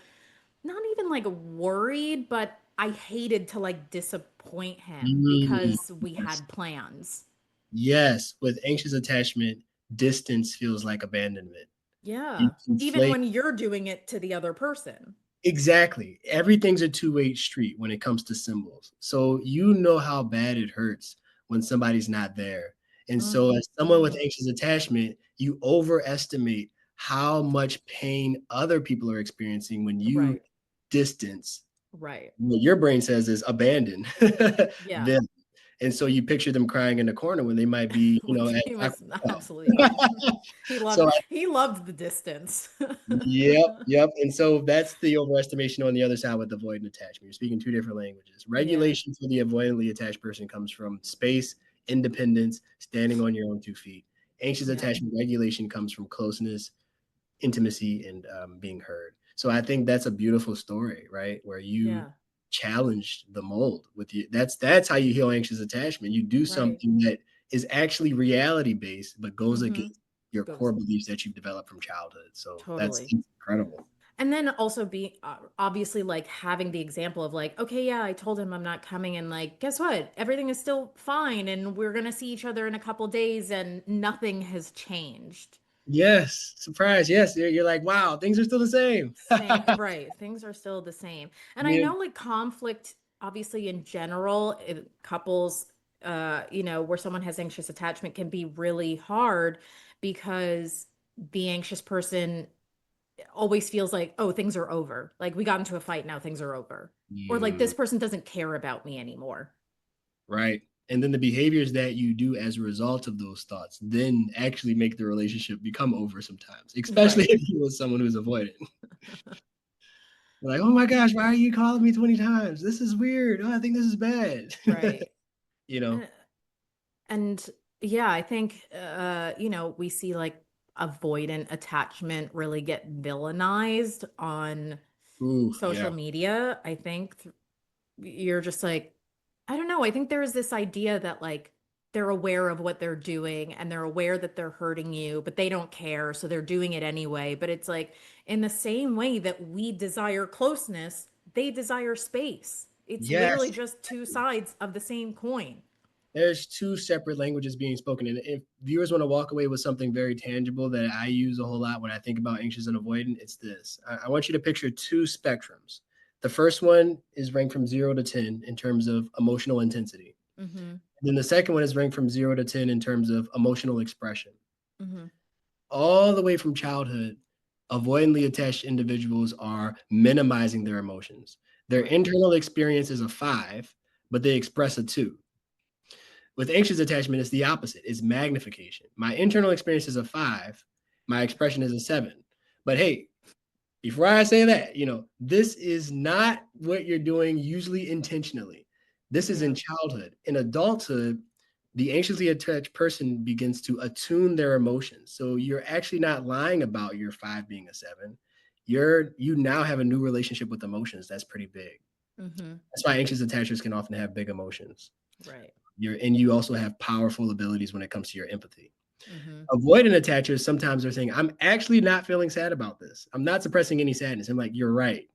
Speaker 1: not even like worried, but I hated to like disappoint him
Speaker 2: Mm,
Speaker 1: because we
Speaker 2: yes.
Speaker 1: had plans.
Speaker 2: Yes. With anxious attachment, distance feels like abandonment. You
Speaker 1: Yeah, even
Speaker 2: conflate.
Speaker 1: when you're doing it to the other person.
Speaker 2: Exactly. Everything's a two-way street when it comes to symbols. So you know how bad it hurts when somebody's not there. And so as someone with
Speaker 1: Mm-hmm.
Speaker 2: anxious attachment, you overestimate how much pain other people are experiencing when you
Speaker 1: Right,
Speaker 2: distance.
Speaker 1: right.
Speaker 2: What your brain says is abandon
Speaker 1: Yeah.
Speaker 2: them. And so you picture them crying in the corner when they might be,
Speaker 1: Which
Speaker 2: at
Speaker 1: he
Speaker 2: Taco
Speaker 1: was absolutely fine.
Speaker 2: Bell.
Speaker 1: He
Speaker 2: So
Speaker 1: loved he loved the distance.
Speaker 2: yep, yep. And so that's the overestimation on the other side with avoidant attachment. You're speaking two different languages.
Speaker 1: Yeah,
Speaker 2: Regulation for the avoidantly attached person comes from space, independence, standing on your own 2 feet. Anxious
Speaker 1: yeah,
Speaker 2: attachment regulation comes from closeness, intimacy, and being heard. So I think that's a beautiful story, right? Where you
Speaker 1: yeah.
Speaker 2: challenged the mold with you. That's how you heal anxious attachment. You do
Speaker 1: Right.
Speaker 2: something that is actually reality based, but goes
Speaker 1: Mm-hmm.
Speaker 2: against your core
Speaker 1: Goes
Speaker 2: beliefs that you've developed from childhood. So that's
Speaker 1: totally.
Speaker 2: incredible.
Speaker 1: And then also be obviously like having the example of like, okay, yeah, I told him I'm not coming, and like, guess what? Everything is still fine, and we're gonna see each other in a couple days, and nothing has changed.
Speaker 2: Yes, surprise. Yes, you're like, wow, things are still the same.
Speaker 1: Same, right. Things are still the same. And I know like conflict, obviously in general, in couples, where someone has anxious attachment can be really hard because the anxious person always feels like, oh, things are over. Like we got into a fight, now things are over. Or like
Speaker 2: Mm,
Speaker 1: this person doesn't care about me anymore.
Speaker 2: right. And then the behaviors that you do as a result of those thoughts then actually make the relationship become over sometimes, especially
Speaker 1: Right.
Speaker 2: if you're with someone who's avoidant. Like, oh my gosh, why are you calling me 20 times? This is weird. Oh, I think this is bad.
Speaker 1: Right.
Speaker 2: you know?
Speaker 1: And, and yeah, I think we see like avoidant attachment really get villainized on
Speaker 2: Ooh,
Speaker 1: social
Speaker 2: yeah.
Speaker 1: media. I think you're just like, I don't know. I think there is this idea that like they're aware of what they're doing and they're aware that they're hurting you, but they don't care. So they're doing it anyway. But it's like in the same way that we desire closeness, they desire space. It's literally
Speaker 2: Yes.
Speaker 1: just two sides of the same coin.
Speaker 2: There's two separate languages being spoken. And if viewers want to walk away with something very tangible that I use a whole lot when I think about anxious and avoidant, it's this. I want you to picture two spectrums. The first one is ranked from 0 to 10 in terms of emotional intensity.
Speaker 1: Mm-hmm.
Speaker 2: And then the second one is ranked from 0 to 10 in terms of emotional expression.
Speaker 1: Mm-hmm.
Speaker 2: All the way from childhood, avoidantly attached individuals are minimizing their emotions. Their
Speaker 1: Right.
Speaker 2: internal experience is a 5, but they express a 2. With anxious attachment, it's the opposite. It's magnification. My internal experience is a 5. My expression is a 7. But hey, before I say that, this is not what you're doing usually intentionally. This is in
Speaker 1: Yeah.
Speaker 2: childhood. In adulthood, the anxiously attached person begins to attune their emotions. So you're actually not lying about your 5 being a 7. You now have a new relationship with emotions. That's pretty big.
Speaker 1: Mm-hmm.
Speaker 2: That's why anxious attachers can often have big emotions.
Speaker 1: Right.
Speaker 2: You also have powerful abilities when it comes to your empathy.
Speaker 1: Mhm.
Speaker 2: Avoidant attachers, sometimes they're saying, I'm actually not feeling sad about this. I'm not suppressing any sadness. I'm like, you're right.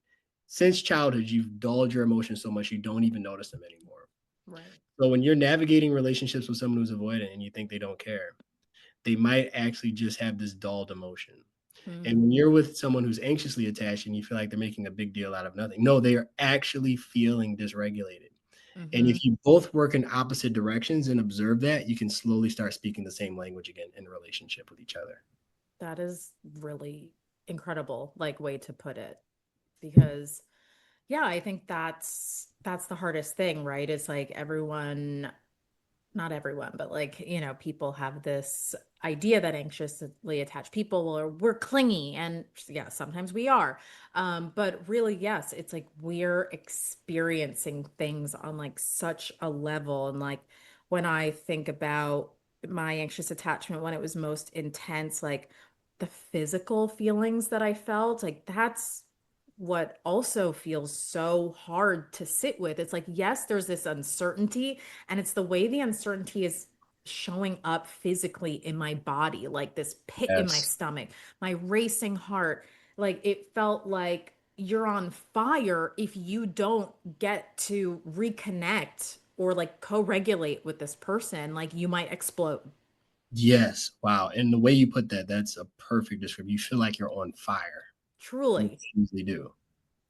Speaker 2: Since childhood, you've dulled your emotions so much you don't even notice them anymore.
Speaker 1: Right.
Speaker 2: So when you're navigating relationships with someone who's avoidant and you think they don't care, they might actually just have this dulled emotion. And when
Speaker 1: Mhm.
Speaker 2: you're with someone who's anxiously attached and you feel like they're making a big deal out of nothing, no, they are actually feeling dysregulated. And
Speaker 1: Mhm.
Speaker 2: if you both work in opposite directions and observe that, you can slowly start speaking the same language again in a relationship with each other.
Speaker 1: That is really incredible, like, way to put it, because yeah, I think that's the hardest thing, right? It's like everyone, not everyone, but like, people have this idea that anxiously attached people or we're clingy, and yeah, sometimes we are. But really, yes, it's like we're experiencing things on like such a level. And like when I think about my anxious attachment when it was most intense, like the physical feelings that I felt, like that's what also feels so hard to sit with. It's like, yes, there's this uncertainty, and it's the way the uncertainty is showing up physically in my body, like this pit in my
Speaker 2: Yes.
Speaker 1: stomach, my racing heart. Like it felt like you're on fire if you don't get to reconnect or like co-regulate with this person, like you might explode.
Speaker 2: Yes. Wow. And the way you put that, that's a perfect description. You feel like you're on fire, which
Speaker 1: Truly.
Speaker 2: you usually do.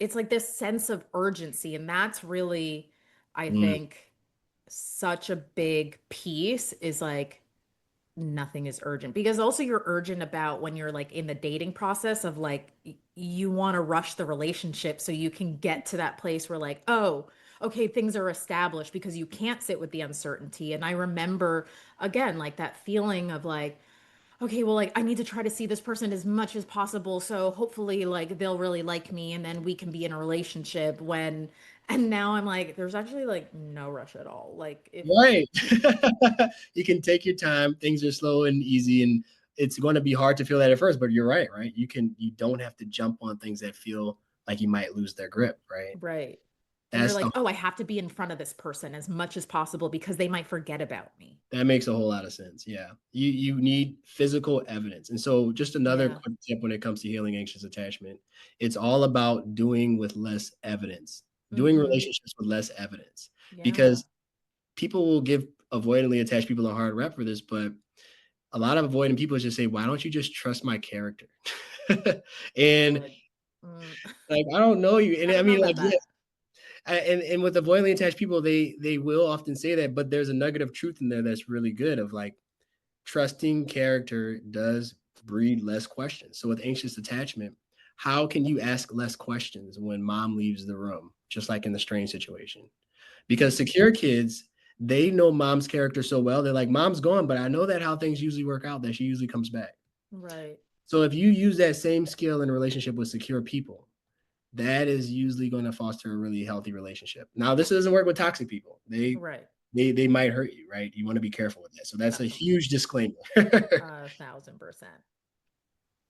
Speaker 1: It's like this sense of urgency, and that's really, I
Speaker 2: Mm,
Speaker 1: think, such a big piece, is like nothing is urgent, because also you're urgent about when you're like in the dating process of like you want to rush the relationship so you can get to that place where like, oh, okay, things are established, because you can't sit with the uncertainty. And I remember again like that feeling of like, okay, well, like I need to try to see this person as much as possible, so hopefully like they'll really like me and then we can be in a relationship. When And now I'm like, there's actually like no rush at all. Like if
Speaker 2: right. You can take your time. Things are slow and easy, and it's going to be hard to feel that at first, but you're right, right? You don't have to jump on things that feel like you might lose their grip, right?
Speaker 1: Right. And you're
Speaker 2: That's
Speaker 1: like,
Speaker 2: a
Speaker 1: oh, I have to be in front of this person as much as possible because they might forget about me.
Speaker 2: That makes a whole lot of sense. Yeah. You need physical evidence. And so just another
Speaker 1: Yeah.
Speaker 2: quick tip when it comes to healing anxious attachment, it's all about doing with less evidence, doing
Speaker 1: Mm-hmm.
Speaker 2: relationships with less evidence.
Speaker 1: Yeah.
Speaker 2: Because people will give avoidantly attached people a hard rep for this, but a lot of avoidant people just say, why don't you just trust my character? And
Speaker 1: Good. Mm.
Speaker 2: like, I don't know you. And
Speaker 1: I
Speaker 2: I
Speaker 1: don't know
Speaker 2: mean, like,
Speaker 1: about
Speaker 2: yeah,
Speaker 1: that.
Speaker 2: and with avoidantly attached people, they will often say that, but there's a nugget of truth in there that's really good of like, trusting character does breed less questions. So with anxious attachment, how can you ask less questions when mom leaves the room, just like in the strange situation? Because
Speaker 1: Mm.
Speaker 2: secure kids, they know mom's character so well. They're like, mom's gone, but I know that how things usually work out, that she usually comes back.
Speaker 1: Right.
Speaker 2: So if you use that same skill in a relationship with secure people, that is usually going to foster a really healthy relationship. Now, this doesn't work with toxic people. They
Speaker 1: Right.
Speaker 2: they might hurt you, right? You want to be careful with that. So that's a huge
Speaker 1: Completely.
Speaker 2: disclaimer.
Speaker 1: 1,000%.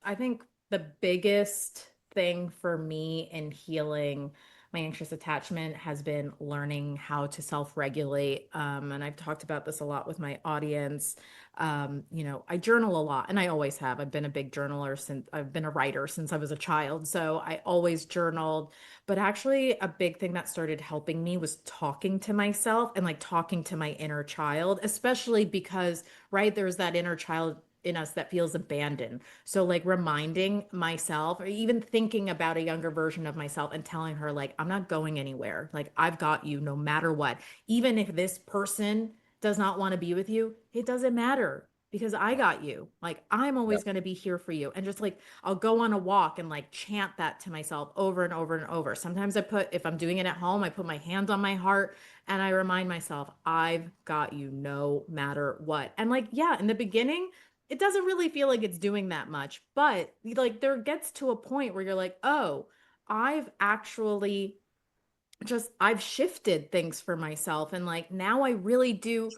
Speaker 1: I think the biggest thing for me in healing my anxious attachment has been learning how to self-regulate. And I've talked about this a lot with my audience. I journal a lot, and I always have. I've been a big journaler since I've been a writer since I was a child. So I always journaled. But actually, a big thing that started helping me was talking to myself and like talking to my inner child, especially because, right, there's that inner child in us that feels abandoned. So like reminding myself or even thinking about a younger version of myself and telling her like, I'm not going anywhere. Like I've got you no matter what. Even if this person does not want to be with you, it doesn't matter because I got you. Like I'm
Speaker 2: Yeah.
Speaker 1: always going to be here for you. And just like I'll go on a walk and like chant that to myself over and over and over. Sometimes if I'm doing it at home, I put my hands on my heart and I remind myself, I've got you no matter what. And like, yeah, in the beginning, it doesn't really feel like it's doing that much, but like there gets to a point where you're like, oh, I've actually I've shifted things for myself. And like now I really do,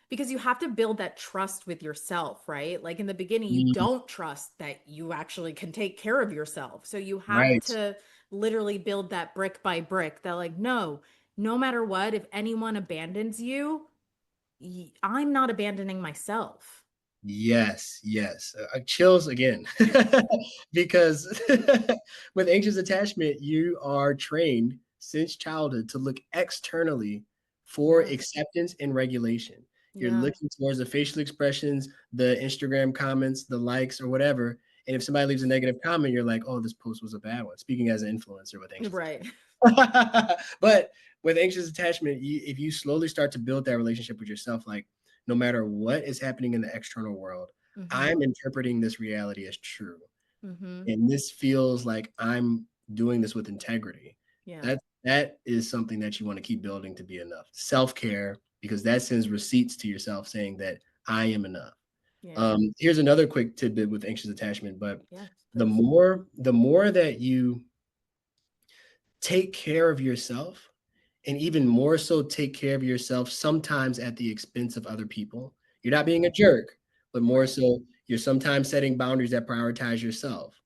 Speaker 1: because you have to build that trust with yourself, right? Like in the beginning, you
Speaker 2: Mm,
Speaker 1: don't trust that you actually can take care of yourself. So you have
Speaker 2: right.
Speaker 1: to literally build that brick by brick that, like, no, no matter what, if anyone abandons you, I'm not abandoning myself.
Speaker 2: Yes, yes. Chills again. Because with anxious attachment, you are trained since childhood to look externally for
Speaker 1: Yeah.
Speaker 2: acceptance and regulation. You're
Speaker 1: Yeah.
Speaker 2: looking towards the facial expressions, the Instagram comments, the likes, or whatever. And if somebody leaves a negative comment, you're like, oh, this post was a bad one. Speaking as an influencer with anxious
Speaker 1: Right.
Speaker 2: attachment. But with anxious attachment, if you slowly start to build that relationship with yourself, like no matter what is happening in the external world,
Speaker 1: Mm-hmm.
Speaker 2: I'm interpreting this reality as true.
Speaker 1: Mm-hmm.
Speaker 2: And this feels like I'm doing this with integrity.
Speaker 1: Yeah.
Speaker 2: That is something that you want to keep building to be enough. Self-care, because that sends receipts to yourself saying that I am enough.
Speaker 1: Yeah.
Speaker 2: Here's another quick tidbit with anxious attachment, but
Speaker 1: Yeah.
Speaker 2: the
Speaker 1: Please.
Speaker 2: more that you take care of yourself, and even more so take care of yourself sometimes at the expense of other people. You're not being a jerk, but more
Speaker 1: Right.
Speaker 2: so you're sometimes setting boundaries that prioritize yourself.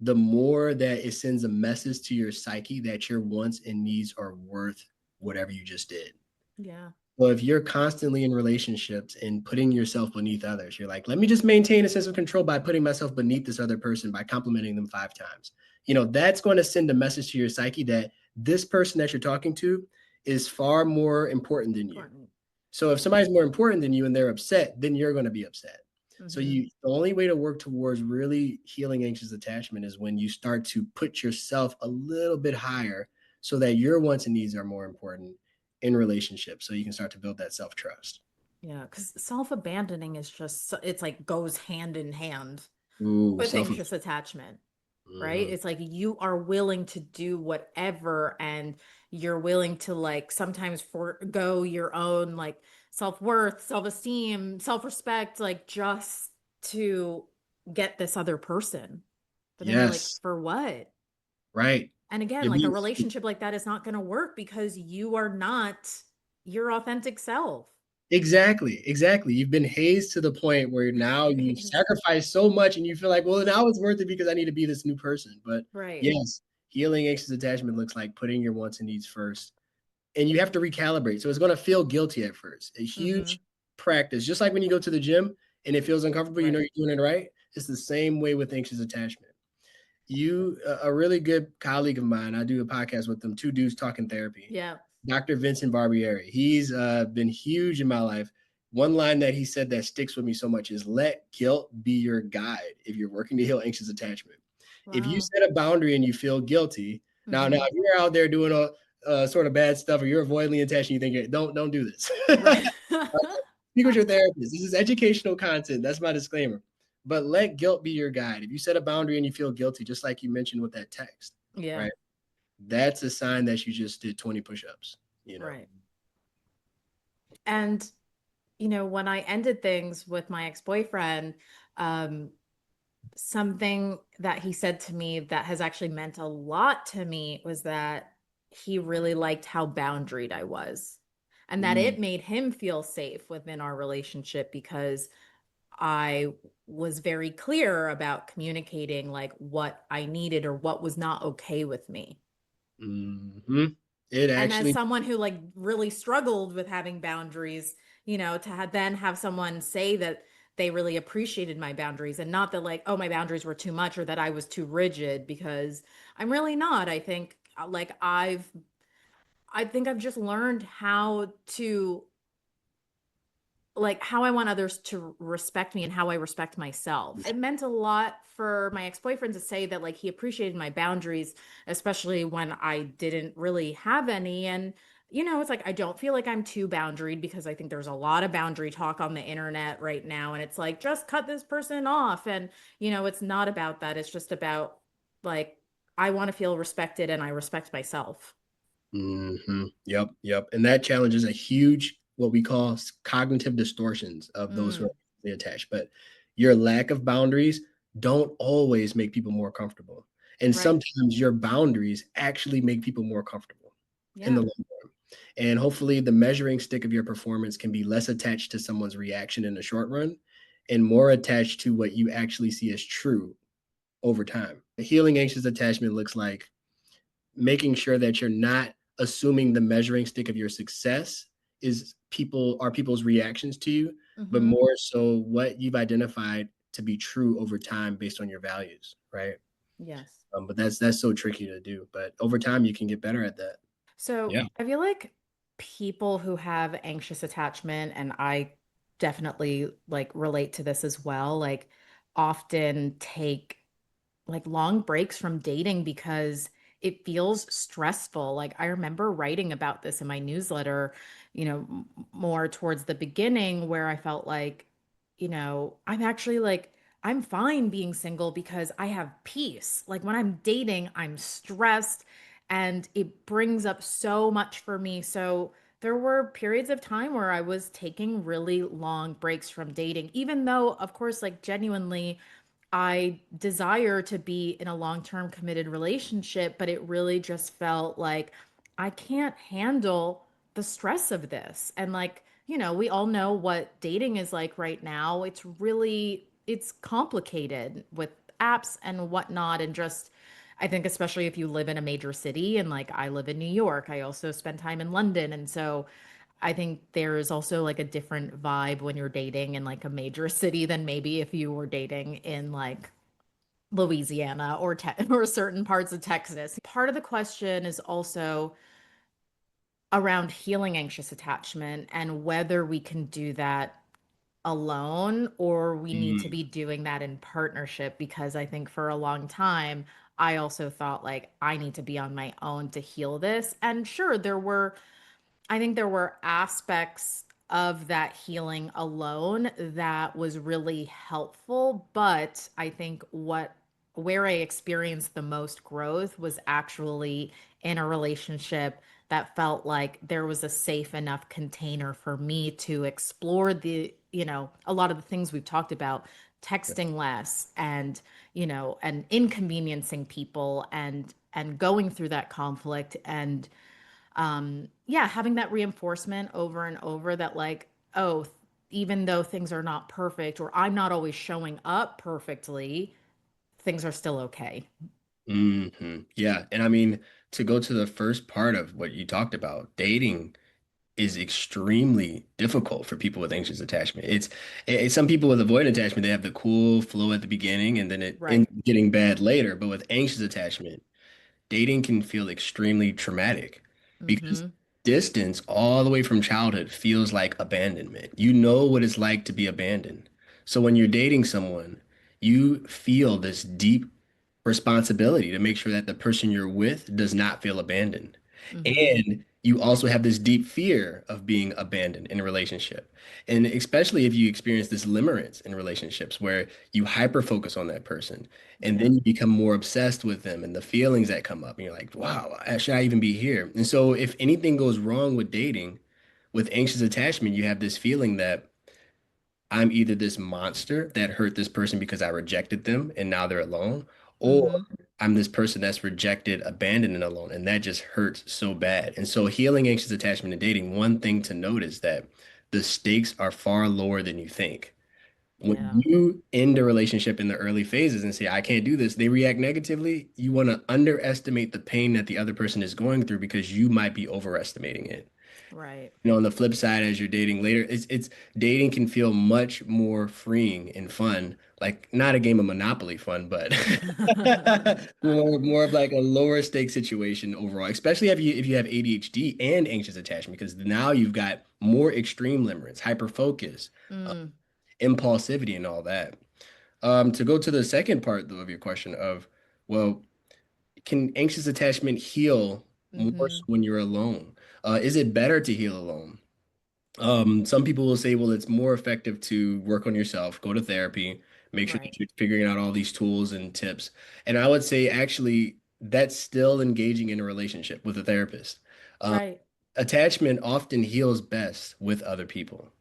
Speaker 2: The more that it sends a message to your psyche that your wants and needs are worth whatever you just did.
Speaker 1: Yeah.
Speaker 2: So if you're constantly in relationships and putting yourself beneath others, you're like, let me just maintain a sense of control by putting myself beneath this other person by complimenting them 5 times. That's going to send a message to your psyche that this person that you're talking to is far more important than you.
Speaker 1: Important.
Speaker 2: So if somebody's more important than you and they're upset, then you're going to be upset. So
Speaker 1: Mm-hmm.
Speaker 2: the only way to work towards really healing anxious attachment is when you start to put yourself a little bit higher so that your wants and needs are more important in relationships, so you can start to build that self-trust.
Speaker 1: Yeah. Because self-abandoning is just, it's like goes hand in hand
Speaker 2: Ooh,
Speaker 1: with
Speaker 2: self.
Speaker 1: anxious attachment. Right?
Speaker 2: Mhm.
Speaker 1: It's like you are willing to do whatever and you're willing to like sometimes forego your own like self-worth, self-esteem, self-respect, like just to get this other person. But then you're like,
Speaker 2: Yes,
Speaker 1: for what?
Speaker 2: right.
Speaker 1: And again,
Speaker 2: You're
Speaker 1: like a
Speaker 2: being
Speaker 1: relationship like that is not going to work because you are not your authentic self.
Speaker 2: exactly, exactly. You've been hazed to the point where now you sacrifice so much and you feel like, well, now it's worth it because I need to be this new person. But
Speaker 1: Right.
Speaker 2: yes, healing anxious attachment looks like putting your wants and needs first. And you have to recalibrate. So it's going to feel guilty at first. A
Speaker 1: Mm-hmm.
Speaker 2: huge practice, just like when you go to the gym and it feels uncomfortable, you know
Speaker 1: Right.
Speaker 2: you're doing it right. It's the same way with anxious attachment. A really good colleague of mine, I do a podcast with them, two dudes talking therapy.
Speaker 1: Yeah.
Speaker 2: Dr. Vincent Barbieri. He's been huge in my life. One line that he said that sticks with me so much is let guilt be your guide if you're working to heal anxious attachment. If you
Speaker 1: Wow.
Speaker 2: set a boundary and you feel guilty, now
Speaker 1: Mm-hmm.
Speaker 2: if you're out there doing a sort of bad stuff or you're avoiding attachment, you think don't do this.
Speaker 1: Right.
Speaker 2: Speak with your therapist. This is educational content. That's my disclaimer. But let guilt be your guide. If you set a boundary and you feel guilty, just like you mentioned with that text,
Speaker 1: Yeah.
Speaker 2: right? That's a sign that you just did 20 push-ups, you know.
Speaker 1: Right. And when I ended things with my ex-boyfriend, um, something that he said to me that has actually meant a lot to me was that he really liked how boundaried I was, and that
Speaker 2: Mm,
Speaker 1: it made him feel safe within our relationship because I was very clear about communicating like what I needed or what was not okay with me.
Speaker 2: mhm. It
Speaker 1: And as
Speaker 2: actually
Speaker 1: someone who like really struggled with having boundaries, then have someone say that they really appreciated my boundaries and not that like, oh, my boundaries were too much or that I was too rigid, because I'm really not. I think like I've just learned how to, like, how I want others to respect me and how I respect myself. It meant a lot for my ex-boyfriend to say that like he appreciated my boundaries, especially when I didn't really have any. And it's like I don't feel like I'm too boundaried because I think there's a lot of boundary talk on the internet right now, and it's like just cut this person off, and it's not about that. It's just about like I want to feel respected and I respect myself.
Speaker 2: Yep, yep. And that challenges a huge what we call cognitive distortions of those who are
Speaker 1: Mm,
Speaker 2: emotionally attached. But your lack of boundaries don't always make people more comfortable. And
Speaker 1: right.
Speaker 2: sometimes your boundaries actually make people more comfortable in the
Speaker 1: Yeah.
Speaker 2: long run. And hopefully the measuring stick of your performance can be less attached to someone's reaction in the short run and more attached to what you actually see as true over time. Healing anxious attachment looks like making sure that you're not assuming the measuring stick of your success is people's reactions to you, but
Speaker 1: Mm-hmm.
Speaker 2: more so what you've identified to be true over time based on your values, right?
Speaker 1: Yes.
Speaker 2: But that's so tricky to do. But over time, you can get better at that.
Speaker 1: So
Speaker 2: Yeah.
Speaker 1: I feel like people who have anxious attachment, and I definitely like relate to this as well, like often take like long breaks from dating because it feels stressful. Like I remember writing about this in my newsletter, more towards the beginning where I felt like, I'm actually like, I'm fine being single because I have peace. Like when I'm dating, I'm stressed and it brings up so much for me. So there were periods of time where I was taking really long breaks from dating, even though, of course, like genuinely, I desire to be in a long-term committed relationship, but it really just felt like I can't handle the stress of this. And like, we all know what dating is like right now. It's complicated with apps and whatnot. And just, I think, especially if you live in a major city and like I live in New York, I also spend time in London. And so I think there is also like a different vibe when you're dating in like a major city than maybe if you were dating in like Louisiana or or certain parts of Texas. Part of the question is also around healing anxious attachment and whether we can do that alone or we need to
Speaker 2: Mm,
Speaker 1: be doing that in partnership because I think for a long time I also thought like I need to be on my own to heal this. And sure, I think there were aspects of that healing alone that was really helpful, but I think where I experienced the most growth was actually in a relationship that felt like there was a safe enough container for me to explore a lot of the things we've talked about, texting less and inconveniencing people and going through that conflict and yeah, having that reinforcement over and over that like, oh, even though things are not perfect or I'm not always showing up perfectly, things are still okay.
Speaker 2: yeah. And I mean, to go to the first part of what you talked about, dating is extremely difficult for people with anxious attachment. Some people with avoidant attachment, they have the cool flow at the beginning and then it ends
Speaker 1: Right.
Speaker 2: up getting bad later. But with anxious attachment, dating can feel extremely traumatic because
Speaker 1: Mm-hmm.
Speaker 2: distance all the way from childhood feels like abandonment. You know what it's like to be abandoned. So when you're dating someone, you feel this deep responsibility to make sure that the person you're with does not feel abandoned.
Speaker 1: Mm-hmm.
Speaker 2: And you also have this deep fear of being abandoned in a relationship. And especially if you experience this limerence in relationships where you hyper focus on that person and
Speaker 1: Yeah.
Speaker 2: then you become more obsessed with them and the feelings that come up. And you're like, wow, should I even be here? And so if anything goes wrong with dating, with anxious attachment, you have this feeling that I'm either this monster that hurt this person because I rejected them and now they're alone, or
Speaker 1: Mm-hmm.
Speaker 2: I'm this person that's rejected, abandoned, and alone. And that just hurts so bad. And so, healing anxious attachment and dating, one thing to note is that the stakes are far lower than you think. When
Speaker 1: Yeah.
Speaker 2: you end a relationship in the early phases and say, I can't do this, they react negatively. You want to underestimate the pain that the other person is going through because you might be overestimating it.
Speaker 1: Right.
Speaker 2: On the flip side, as you're dating later, it's dating can feel much more freeing and fun. Like not a game of Monopoly fun, but more of like a lower stake situation overall, especially if you have ADHD and anxious attachment, because now you've got more extreme limerence, hyper focus,
Speaker 1: Mm.
Speaker 2: impulsivity, and all that. To go to the second part though of your question of, well, can anxious attachment heal more so
Speaker 1: Mm-hmm.
Speaker 2: when you're alone? Is it better to heal alone? Some people will say, well, it's more effective to work on yourself, go to therapy, make sure
Speaker 1: Right.
Speaker 2: that you're figuring out all these tools and tips. And I would say, actually, that's still engaging in a relationship with a therapist. Um,
Speaker 1: Right.
Speaker 2: Attachment often heals best with other people.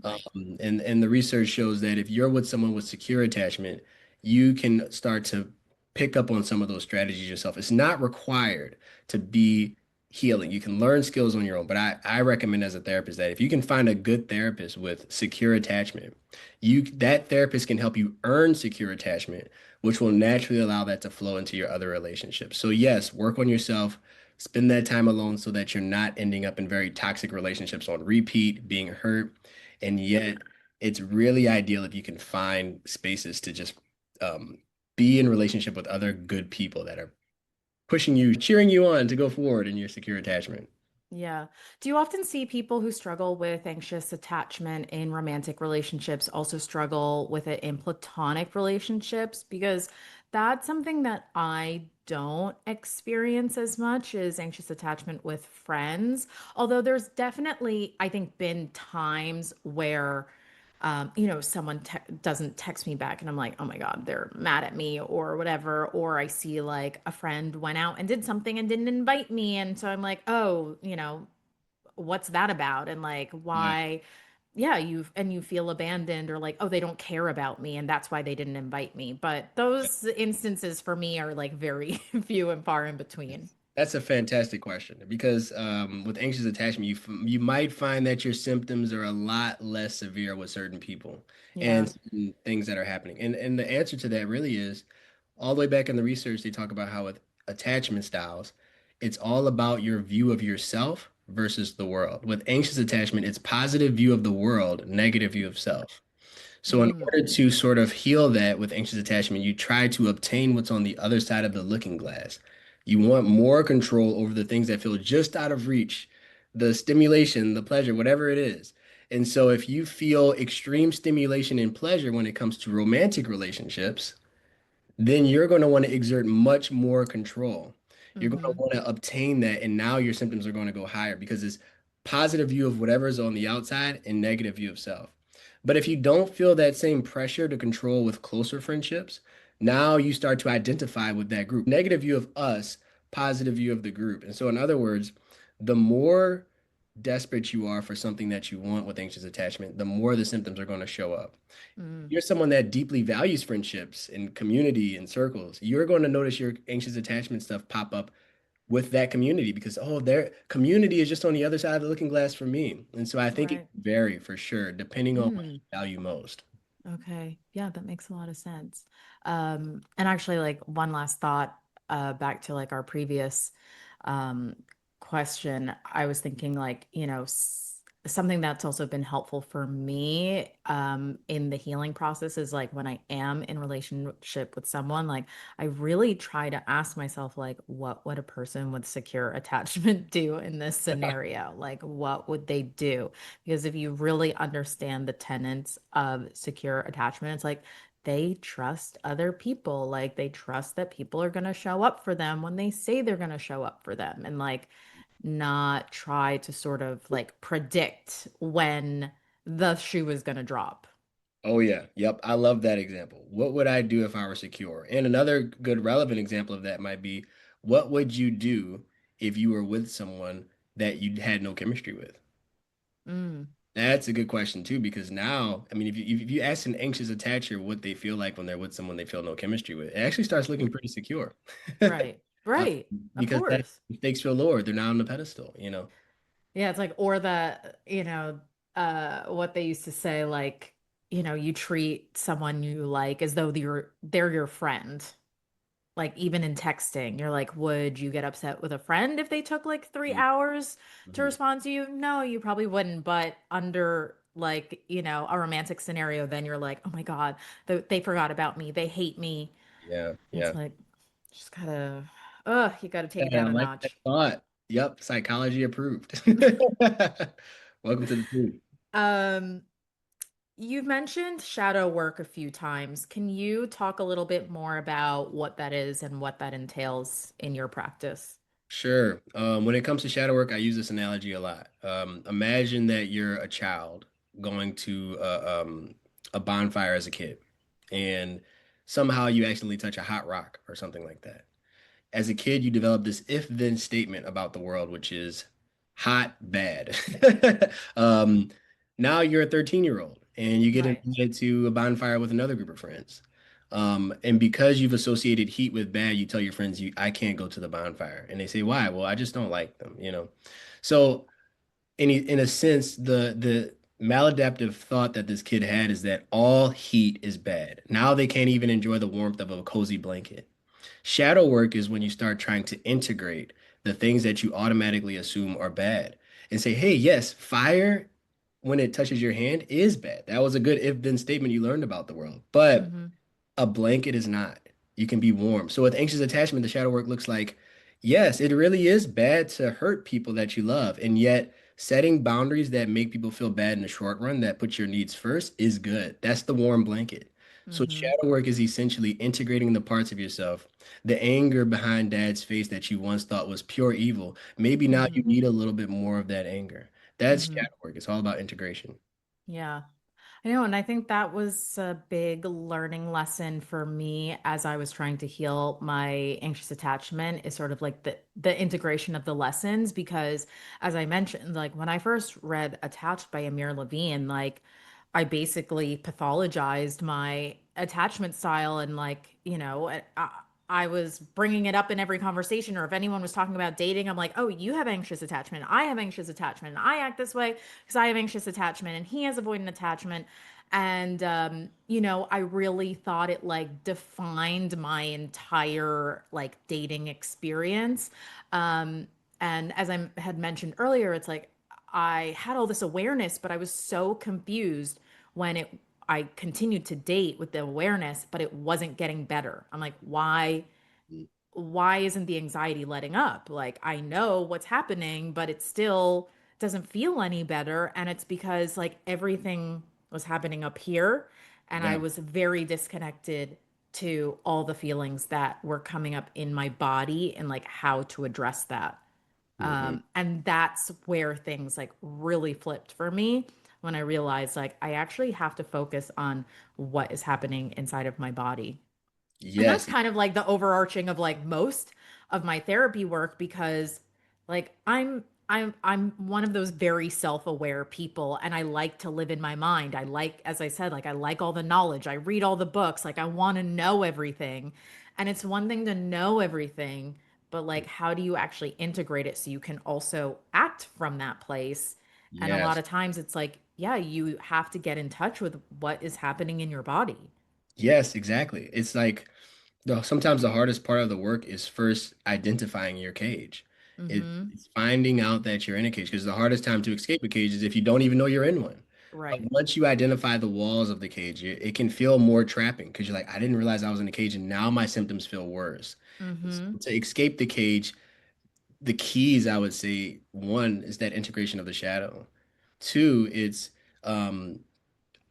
Speaker 1: Right.
Speaker 2: And the research shows that if you're with someone with secure attachment, you can start to pick up on some of those strategies yourself. It's not required to be healing. You can learn skills on your own, but I recommend as a therapist that if you can find a good therapist with secure attachment, that therapist can help you earn secure attachment, which will naturally allow that to flow into your other relationships. So yes, work on yourself. Spend that time alone so that you're not ending up in very toxic relationships on repeat, being hurt, and yet it's really ideal if you can find spaces to just um, be in relationship with other good people that are pushing you, cheering you on to go forward in your secure attachment.
Speaker 1: Yeah. Do you often see people who struggle with anxious attachment in romantic relationships also struggle with it in platonic relationships? Because that's something that I don't experience as much as anxious attachment with friends. Although there's definitely, I think, been times where someone doesn't text me back and I'm like, oh my God, they're mad at me or whatever. Or I see like a friend went out and did something and didn't invite me. And so I'm like, oh, what's that about? And like,
Speaker 2: Yeah.
Speaker 1: why? Yeah, you feel abandoned or like, oh, they don't care about me and that's why they didn't invite me. But those instances for me are like very few and far in between.
Speaker 2: That's a fantastic question because with anxious attachment, you might find that your symptoms are a lot less severe with certain people and
Speaker 1: Yeah.
Speaker 2: certain things that are happening. And the answer to that really is all the way back in the research, they talk about how with attachment styles, it's all about your view of yourself versus the world. With anxious attachment, it's positive view of the world, negative view of self. So, in
Speaker 1: Mm,
Speaker 2: order to sort of heal that with anxious attachment, you try to obtain what's on the other side of the looking glass. You want more control over the things that feel just out of reach, the stimulation, the pleasure, whatever it is. And so, if you feel extreme stimulation and pleasure when it comes to romantic relationships, then you're going to want to exert much more control. You're going to
Speaker 1: mm-hmm,
Speaker 2: want to obtain that, and now your symptoms are going to go higher because it's positive view of whatever is on the outside and negative view of self. But if you don't feel that same pressure to control with closer friendships, now you start to identify with that group. Negative view of us, positive view of the group. And so, in other words, the more desperate you are for something that you want with anxious attachment, the more the symptoms are going to show up.
Speaker 1: mm,
Speaker 2: You're someone that deeply values friendships and community and circles, you're going to notice your anxious attachment stuff pop up with that community because, oh, their community is just on the other side of the looking glass for me. And so I think it
Speaker 1: right.
Speaker 2: can vary for sure, depending on what
Speaker 1: Mm.
Speaker 2: you value most.
Speaker 1: Okay. Yeah, that makes a lot of sense. And actually, like one last thought, back to like our previous um question. I was thinking like, something that's also been helpful for me in the healing process is like when I am in relationship with someone, like I really try to ask myself like what would a person with secure attachment do in this scenario? Like what would they do? Because if you really understand the tenets of secure attachment, it's like they trust other people. Like they trust that people are going to show up for them when they say they're going to show up for them. And like not try to sort of like predict when the shoe is going to drop.
Speaker 2: Oh, yeah. Yep. I love that example. What would I do if I were secure? And another good relevant example of that might be what would you do if you were with someone that you had no chemistry with?
Speaker 1: Mm,
Speaker 2: That's a good question too, because now, I mean, if you ask an anxious attacher what they feel like when they're with someone they feel no chemistry with, it actually starts looking pretty secure.
Speaker 1: right.
Speaker 2: Uh,
Speaker 1: Right. Of
Speaker 2: because that
Speaker 1: course.
Speaker 2: stakes feel lower. They're not on the pedestal, you know?
Speaker 1: Yeah, it's like, or what they used to say, like, you treat someone you like as though they're your friend. Like even in texting, you're like, would you get upset with a friend if they took like 3 hours to
Speaker 2: Mhm.
Speaker 1: respond to you? No, you probably wouldn't. But under like, a romantic scenario, then you're like, oh my God, they forgot about me. They hate me.
Speaker 2: Yeah,
Speaker 1: It's
Speaker 2: yeah.
Speaker 1: like, just you gotta take it
Speaker 2: Yeah,
Speaker 1: down
Speaker 2: I
Speaker 1: a
Speaker 2: like that
Speaker 1: notch.
Speaker 2: thought. Yep, psychology approved. Welcome to the team.
Speaker 1: Um, You've mentioned shadow work a few times. Can you talk a little bit more about what that is and what that entails in your practice?
Speaker 2: Sure. When it comes to shadow work, I use this analogy a lot. Imagine that you're a child going to a bonfire as a kid, and somehow you accidentally touch a hot rock or something like that. As a kid, you develop this if-then statement about the world, which is hot, bad. Um, Now you're a 13-year-old and you get
Speaker 1: Right.
Speaker 2: invited to a bonfire with another group of friends. And because you've associated heat with bad, you tell your friends, I can't go to the bonfire. And they say, why? Well, I just don't like them, you know? So in a sense, the maladaptive thought that this kid had is that all heat is bad. Now they can't even enjoy the warmth of a cozy blanket. Shadow work is when you start trying to integrate the things that you automatically assume are bad and say, hey, yes, fire when it touches your hand is bad. That was a good if then statement you learned about the world. But
Speaker 1: Hmm.
Speaker 2: a blanket is not. You can be warm. So with anxious attachment, the shadow work looks like, yes, it really is bad to hurt people that you love. And yet setting boundaries that make people feel bad in the short run, that put your needs first, is good. That's the warm blanket. So
Speaker 1: Hmm.
Speaker 2: shadow work is essentially integrating the parts of yourself, the anger behind dad's face that you once thought was pure evil. Maybe now you
Speaker 1: Hmm.
Speaker 2: need a little bit more of that anger. That's
Speaker 1: Hmm.
Speaker 2: shadow work. It's all about integration.
Speaker 1: Yeah. I know, and I think that was a big learning lesson for me as I was trying to heal my anxious attachment is sort of like the integration of the lessons because as I mentioned, like when I first read Attached by Amir Levine, like I basically pathologized my attachment style and like, I was bringing it up in every conversation, or if anyone was talking about dating, I'm like, oh, you have anxious attachment. I have anxious attachment. I act this way because I have anxious attachment and he has avoidant attachment. And, I really thought it like defined my entire like dating experience. Um, and as I had mentioned earlier, it's like I had all this awareness, but I was so confused when I continued to date with the awareness, but it wasn't getting better. I'm like, why isn't the anxiety letting up? Like I know what's happening, but it still doesn't feel any better. And it's because like everything was happening up here and I
Speaker 2: Yeah.
Speaker 1: was very disconnected to all the feelings that were coming up in my body and like how to address that.
Speaker 2: Hmm.
Speaker 1: And that's where things like really flipped for me when I realized like I actually have to focus on what is happening inside of my body. And that's
Speaker 2: Yes.
Speaker 1: kind of like the overarching of like most of my therapy work because like I'm one of those very self-aware people and I like to live in my mind. I like, as I said, like I like all the knowledge. I read all the books. Like I want to know everything. And it's one thing to know everything, but like how do you actually integrate it so you can also act from that place? And a lot
Speaker 2: Yes.
Speaker 1: of times it's like, yeah, you have to get in touch with what is happening in your body.
Speaker 2: Yes, exactly. It's like sometimes the hardest part of the work is first identifying your cage.
Speaker 1: Mhm.
Speaker 2: It's finding out that you're in a cage because the hardest time to escape a cage is if you don't even know you're in one. But
Speaker 1: Right.
Speaker 2: once you identify the walls of the cage, it can feel more trapping because you're like, I didn't realize I was in a cage and now my symptoms feel worse. So
Speaker 1: Mhm.
Speaker 2: to escape the cage, the keys, I would say, one is that integration of the shadow. Two, it's um,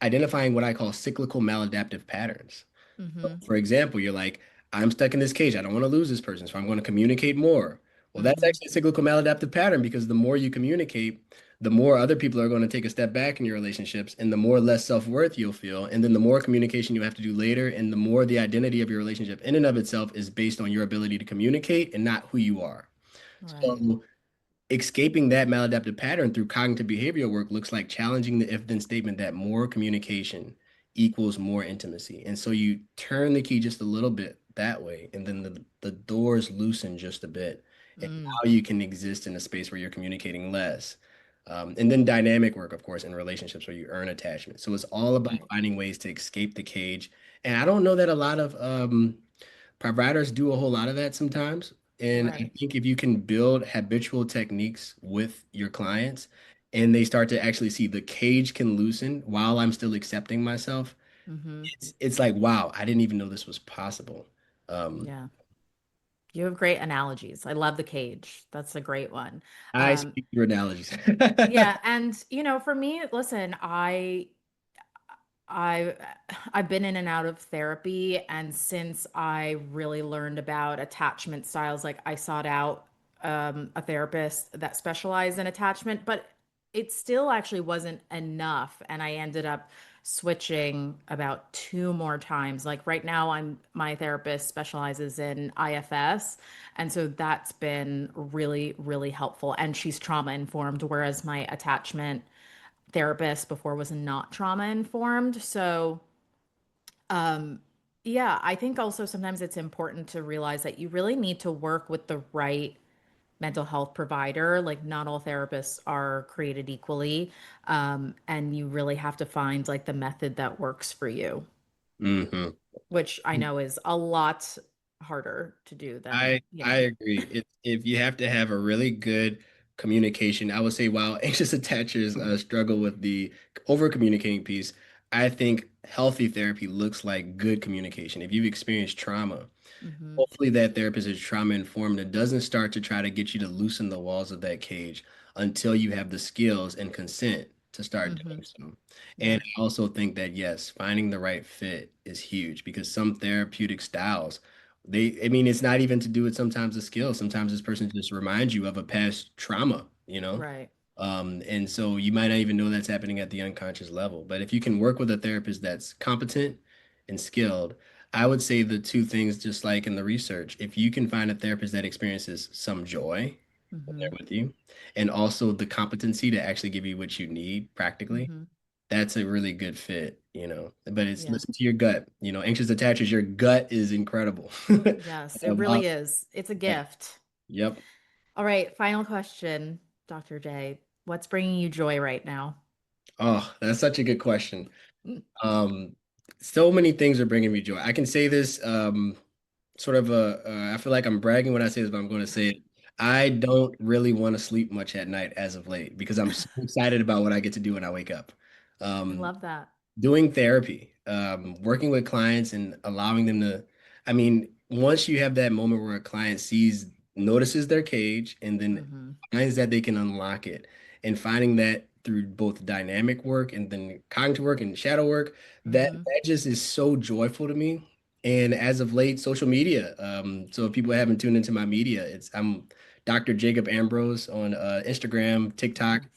Speaker 2: identifying what I call cyclical maladaptive patterns.
Speaker 1: Mhm.
Speaker 2: For example, you're like, I'm stuck in this cage. I don't want to lose this person, so I'm going to communicate more. Well, that's
Speaker 1: Mhm.
Speaker 2: actually a cyclical maladaptive pattern because the more you communicate, the more other people are going to take a step back in your relationships, and the more less self-worth you'll feel. And then the more communication you have to do later, and the more the identity of your relationship in and of itself is based on your ability to communicate and not who you are.
Speaker 1: Right.
Speaker 2: So escaping that maladaptive pattern through cognitive behavioral work looks like challenging the if then statement that more communication equals more intimacy. And so you turn the key just a little bit that way, and then the doors loosen just a bit. And
Speaker 1: Mm.
Speaker 2: now you can exist in a space where you're communicating less. And then dynamic work, of course, in relationships where you earn attachment. So it's all about
Speaker 1: Right.
Speaker 2: finding ways to escape the cage. And I don't know that a lot of providers do a whole lot of that sometimes. And I
Speaker 1: Right.
Speaker 2: think if you can build habitual techniques with your clients and they start to actually see the cage can loosen while I'm still accepting myself,
Speaker 1: Mhm.
Speaker 2: it's like, wow, I didn't even know this was possible. Um,
Speaker 1: Yeah. You have great analogies. I love the cage. That's a great one.
Speaker 2: I speak through analogies.
Speaker 1: Yeah, and for me, listen, I I've been in and out of therapy, and since I really learned about attachment styles, like I sought out a therapist that specialized in attachment, but it still actually wasn't enough, and I ended up switching about two more times. Like right now, my therapist specializes in IFS, and so that's been really, really helpful, and she's trauma informed, whereas my attachment therapist before was not trauma informed. So, yeah, I think also sometimes it's important to realize that you really need to work with the right mental health provider. Like, not all therapists are created equally. And you really have to find like the method that works for you,
Speaker 2: Hmm.
Speaker 1: which I know is a lot harder to do than,
Speaker 2: I agree. If you have to have a really good communication. I would say while anxious attachers struggle with the over communicating piece, I think healthy therapy looks like good communication. If you've experienced trauma,
Speaker 1: Mm-hmm.
Speaker 2: hopefully that therapist is trauma informed and doesn't start to try to get you to loosen the walls of that cage until you have the skills and consent to start
Speaker 1: Mm-hmm.
Speaker 2: doing so.
Speaker 1: Yeah.
Speaker 2: And I also think that yes, finding the right fit is huge because some therapeutic styles, I mean, it's not even to do with sometimes the skills. Sometimes this person just reminds you of a past trauma, you know?
Speaker 1: Right.
Speaker 2: And so you might not even know that's happening at the unconscious level. But if you can work with a therapist that's competent and skilled, I would say the two things, just like in the research, if you can find a therapist that experiences some joy when
Speaker 1: Mm-hmm.
Speaker 2: they're with you, and also the competency to actually give you what you need practically,
Speaker 1: Mm-hmm.
Speaker 2: that's a really good fit, you know. But it's
Speaker 1: Yeah.
Speaker 2: listen to your gut. You know, anxious attachers, your gut is incredible.
Speaker 1: Yes, it
Speaker 2: Wow.
Speaker 1: really is. It's a
Speaker 2: Yeah.
Speaker 1: gift.
Speaker 2: Yep.
Speaker 1: All right, final question, Dr. J. What's bringing you joy right now?
Speaker 2: Oh, that's such a good question.
Speaker 1: Mm.
Speaker 2: Um, so many things are bringing me joy. I can say this, sort of I feel like I'm bragging when I say this, but I'm going to say it. I don't really want to sleep much at night as of late because I'm so excited about what I get to do when I wake up.
Speaker 1: I
Speaker 2: Um,
Speaker 1: love that.
Speaker 2: Doing therapy, working with clients and allowing them to, I mean, once you have that moment where a client notices their cage and then
Speaker 1: Mm-hmm.
Speaker 2: finds that they can unlock it and finding that through both dynamic work and then cognitive work and shadow work,
Speaker 1: Mm-hmm.
Speaker 2: that just is so joyful to me. And as of late, social media. So if people haven't tuned into my media, I'm Dr. Jacob Ambrose on Instagram, TikTok.
Speaker 1: Yes.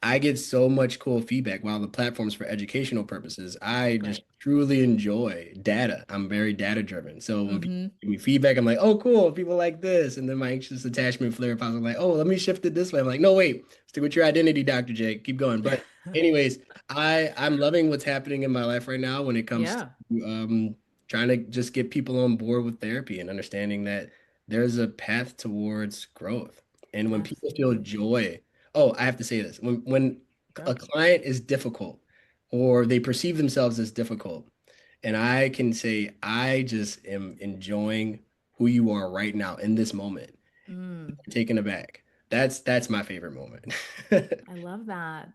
Speaker 2: I get so much cool feedback while the platform's for educational purposes. I just
Speaker 1: Great.
Speaker 2: truly enjoy data. I'm very data driven. So when people
Speaker 1: Mm-hmm.
Speaker 2: give me feedback, I'm like, oh, cool, people like this. And then my anxious attachment flare pops. I'm like, oh, let me shift it this way. I'm like, no, wait, stick with your identity, Dr. J. Keep going. But anyways, I'm loving what's happening in my life right now when it comes
Speaker 1: Yeah.
Speaker 2: to trying to just get people on board with therapy and understanding that there's a path towards growth. And when people feel
Speaker 1: Absolutely.
Speaker 2: joy, oh, I have to say this. When a
Speaker 1: Go.
Speaker 2: client is difficult or they perceive themselves as difficult, and I can say, I just am enjoying who you are right now in this moment,
Speaker 1: Mm.
Speaker 2: taken aback. That's my favorite moment.
Speaker 1: I love that.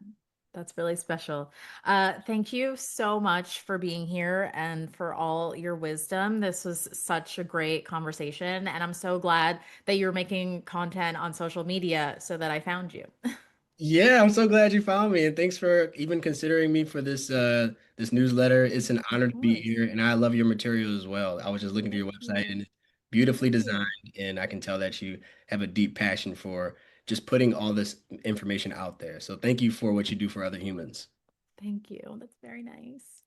Speaker 1: That's really special. Thank you so much for being here and for all your wisdom. This was such a great conversation, and I'm so glad that you're making content on social media so that I found you.
Speaker 2: Yeah, I'm so glad you found me, and thanks for even considering me for this newsletter. It's an
Speaker 1: Of
Speaker 2: honor to be
Speaker 1: course.
Speaker 2: here, and I love your material as well. I was just looking through your
Speaker 1: Thank
Speaker 2: website,
Speaker 1: you.
Speaker 2: and it's beautifully
Speaker 1: Thank
Speaker 2: designed,
Speaker 1: you.
Speaker 2: and I can tell that you have a deep passion for just putting all this information out there. So thank you for what you do for other humans.
Speaker 1: Thank you. That's very nice.